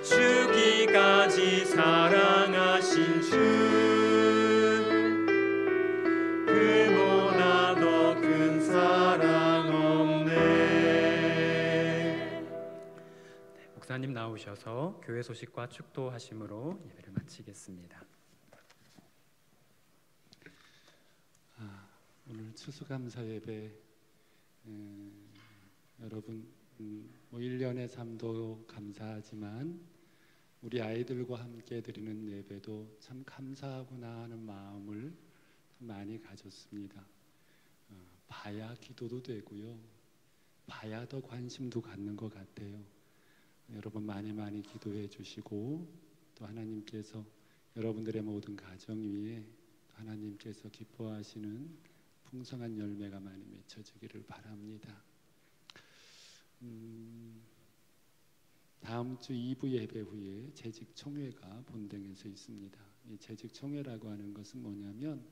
Speaker 2: 죽기까지 사랑하신 주, 그보다 더 큰 사랑 없네.
Speaker 1: 목사님 나오셔서 교회 소식과 축도하심으로 예배를 마치겠습니다.
Speaker 4: 오늘 추수감사 예배 여러분 1년의 삶도 감사하지만 우리 아이들과 함께 드리는 예배도 참 감사하구나 하는 마음을 참 많이 가졌습니다. 봐야 기도도 되고요, 봐야 더 관심도 갖는 것 같아요. 여러분 많이 기도해 주시고 또 하나님께서 여러분들의 모든 가정 위에 하나님께서 기뻐하시는 풍성한 열매가 많이 맺혀지기를 바랍니다. 다음 주 2부 예배 후에 재직총회가 본당에서 있습니다. 이 재직총회라고 하는 것은 뭐냐면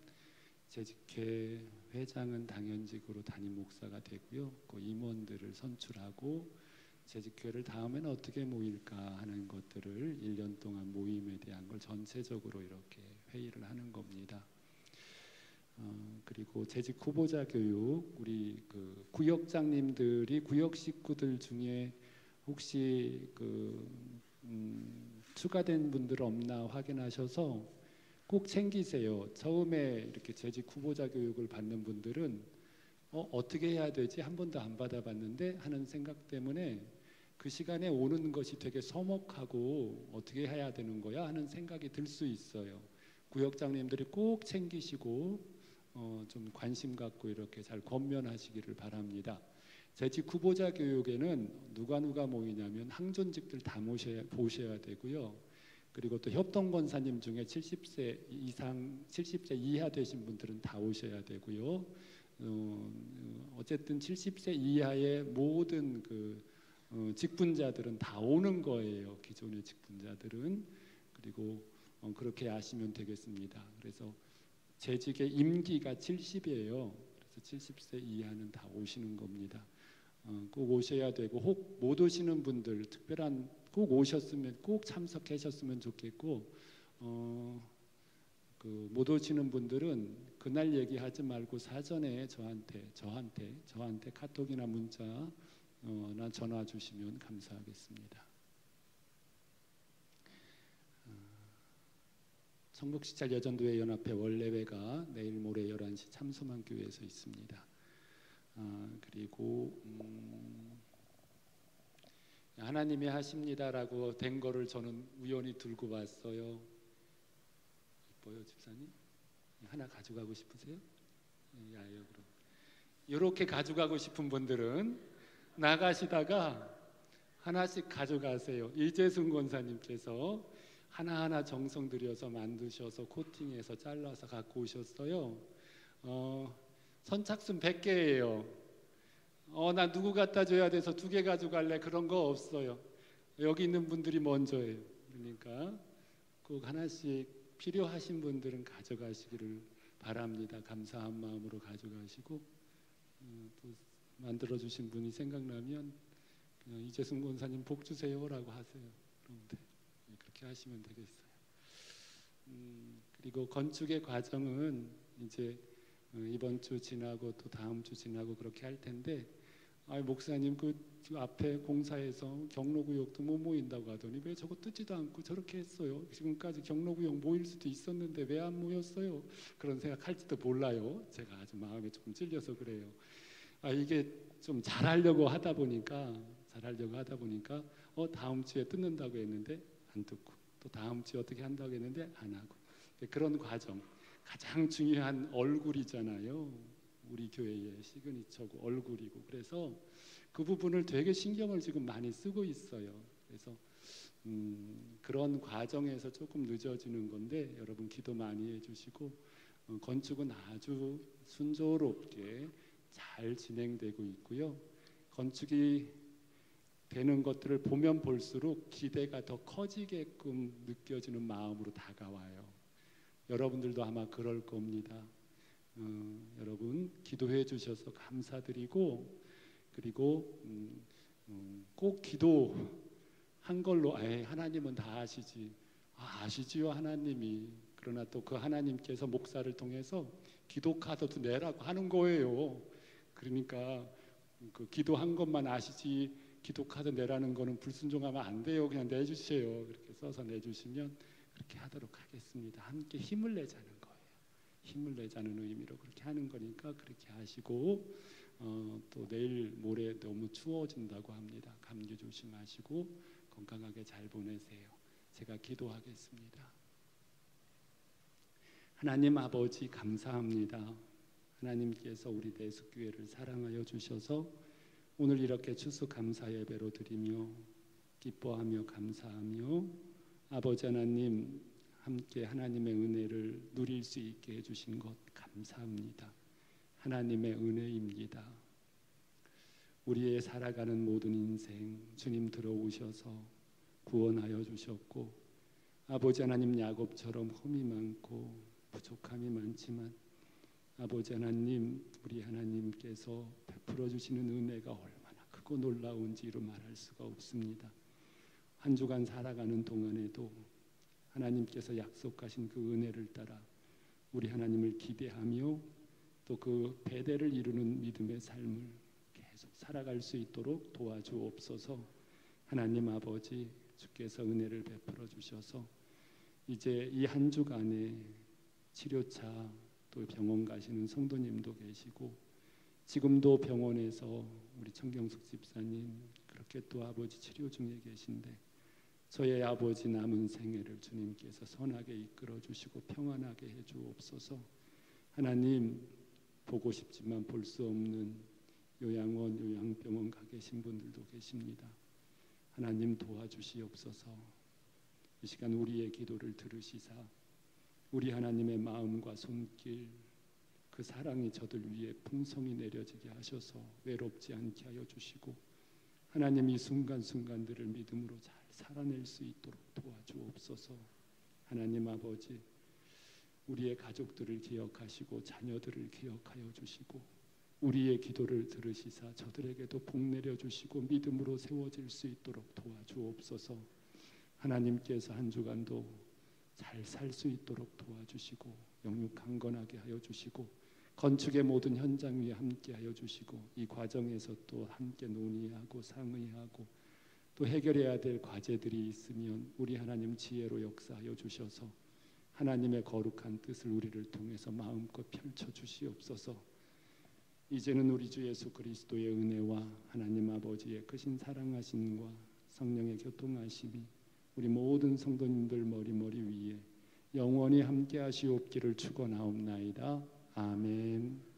Speaker 4: 재직회 회장은 당연직으로 담임 목사가 되고요, 그 임원들을 선출하고 재직회를 다음에는 어떻게 모일까 하는 것들을 1년 동안 모임에 대한 걸 전체적으로 이렇게 회의를 하는 겁니다. 그리고 재직 후보자 교육, 우리 그 구역장님들이 구역 식구들 중에 혹시 추가된 분들 없나 확인하셔서 꼭 챙기세요. 처음에 이렇게 재직 후보자 교육을 받는 분들은 어떻게 해야 되지? 한 번도 안 받아봤는데 하는 생각 때문에 그 시간에 오는 것이 되게 서먹하고 어떻게 해야 되는 거야 하는 생각이 들 수 있어요. 구역장님들이 꼭 챙기시고 좀 관심 갖고 이렇게 잘 권면하시기를 바랍니다. 재직 후보자 교육에는 누가 모이냐면 항존직들 다 보셔야 되고요. 그리고 또 협동권사님 중에 70세 이상, 70세 이하 되신 분들은 다 오셔야 되고요. 어쨌든 70세 이하의 모든 직분자들은 다 오는 거예요. 기존의 직분자들은. 그리고 그렇게 아시면 되겠습니다. 그래서 재직의 임기가 70이에요. 그래서 70세 이하는 다 오시는 겁니다. 꼭 오셔야 되고 혹 못 오시는 분들 특별한 꼭 오셨으면 꼭 참석하셨으면 좋겠고 못 오시는 분들은 그날 얘기하지 말고 사전에 저한테 카톡이나 문자나 전화 주시면 감사하겠습니다. 청북시찰 여전도회 연합회 원래회가 내일 모레 11시 참소만교회에서 있습니다. 그리고 하나님이 하십니다라고 된 거를 저는 우연히 들고 왔어요. 이뻐요, 집사님? 하나 가져가고 싶으세요? 야요, 그럼. 이렇게 가져가고 싶은 분들은 나가시다가 하나씩 가져가세요. 이재순 권사님께서 하나하나 정성 들여서 만드셔서 코팅해서 잘라서 갖고 오셨어요. 선착순 100개예요. 나 누구 갖다 줘야 돼서 2개 가져갈래? 그런 거 없어요. 여기 있는 분들이 먼저예요. 그러니까 꼭 하나씩 필요하신 분들은 가져가시기를 바랍니다. 감사한 마음으로 가져가시고 또 만들어주신 분이 생각나면 그냥 이재승 권사님 복 주세요라고 하세요. 그러면 돼. 그렇게 하시면 되겠어요. 그리고 건축의 과정은 이제 이번 주 지나고 또 다음 주 지나고 그렇게 할 텐데 목사님 그 앞에 공사에서 경로구역도 못 모인다고 하더니 왜 저거 뜯지도 않고 저렇게 했어요. 지금까지 경로구역 모일 수도 있었는데 왜 안 모였어요? 그런 생각할지도 몰라요. 제가 아주 마음에 조금 찔려서 그래요. 이게 좀 잘하려고 하다 보니까 다음 주에 뜯는다고 했는데 안 뜯고 또 다음 주에 어떻게 한다고 했는데 안 하고 그런 과정 가장 중요한 얼굴이잖아요. 우리 교회의 시그니처고 얼굴이고 그래서 그 부분을 되게 신경을 지금 많이 쓰고 있어요. 그래서 그런 과정에서 조금 늦어지는 건데 여러분 기도 많이 해주시고 건축은 아주 순조롭게 잘 진행되고 있고요. 건축이 되는 것들을 보면 볼수록 기대가 더 커지게끔 느껴지는 마음으로 다가와요. 여러분들도 아마 그럴 겁니다. 여러분 기도해 주셔서 감사드리고 그리고 꼭 기도한 걸로 하나님은 다 아시지 아시지요 하나님이 그러나 또 그 하나님께서 목사를 통해서 기도 카드도 내라고 하는 거예요. 그러니까 그 기도한 것만 아시지 기도 카드 내라는 거는 불순종하면 안 돼요. 그냥 내주세요. 그렇게 써서 내주시면 그렇게 하도록 하겠습니다. 함께 힘을 내자는 거예요. 힘을 내자는 의미로 그렇게 하는 거니까 그렇게 하시고 또 내일 모레 너무 추워진다고 합니다. 감기 조심하시고 건강하게 잘 보내세요. 제가 기도하겠습니다. 하나님 아버지 감사합니다. 하나님께서 우리 내숙교회를 사랑하여 주셔서 오늘 이렇게 추수감사 예배로 드리며 기뻐하며 감사하며 아버지 하나님 함께 하나님의 은혜를 누릴 수 있게 해주신 것 감사합니다. 하나님의 은혜입니다. 우리의 살아가는 모든 인생 주님 들어오셔서 구원하여 주셨고 아버지 하나님 야곱처럼 흠이 많고 부족함이 많지만 아버지 하나님 우리 하나님께서 베풀어 주시는 은혜가 얼마나 크고 놀라운지로 말할 수가 없습니다. 한 주간 살아가는 동안에도 하나님께서 약속하신 그 은혜를 따라 우리 하나님을 기대하며 또 그 배대를 이루는 믿음의 삶을 계속 살아갈 수 있도록 도와주옵소서. 하나님 아버지, 주께서 은혜를 베풀어 주셔서 이제 이 한 주간에 치료차 또 병원 가시는 성도님도 계시고 지금도 병원에서 우리 청경숙 집사님 그렇게 또 아버지 치료 중에 계신데 저의 아버지 남은 생애를 주님께서 선하게 이끌어 주시고 평안하게 해 주옵소서. 하나님, 보고 싶지만 볼 수 없는 요양원, 요양병원 가 계신 분들도 계십니다. 하나님 도와주시옵소서. 이 시간 우리의 기도를 들으시사 우리 하나님의 마음과 손길, 그 사랑이 저들 위에 풍성히 내려지게 하셔서 외롭지 않게 하여 주시고 하나님 이 순간순간들을 믿음으로 잘 살아낼 수 있도록 도와주옵소서. 하나님 아버지, 우리의 가족들을 기억하시고 자녀들을 기억하여 주시고 우리의 기도를 들으시사 저들에게도 복 내려 주시고 믿음으로 세워질 수 있도록 도와주옵소서. 하나님께서 한 주간도 잘 살 수 있도록 도와주시고 영육 강건하게 하여 주시고 건축의 모든 현장 위에 함께 하여 주시고 이 과정에서 또 함께 논의하고 상의하고 또 해결해야 될 과제들이 있으면 우리 하나님 지혜로 역사하여 주셔서 하나님의 거룩한 뜻을 우리를 통해서 마음껏 펼쳐 주시옵소서. 이제는 우리 주 예수 그리스도의 은혜와 하나님 아버지의 크신 사랑하심과 성령의 교통하심이 우리 모든 성도님들 머리 위에 영원히 함께 하시옵기를 축원하옵나이다. 아멘.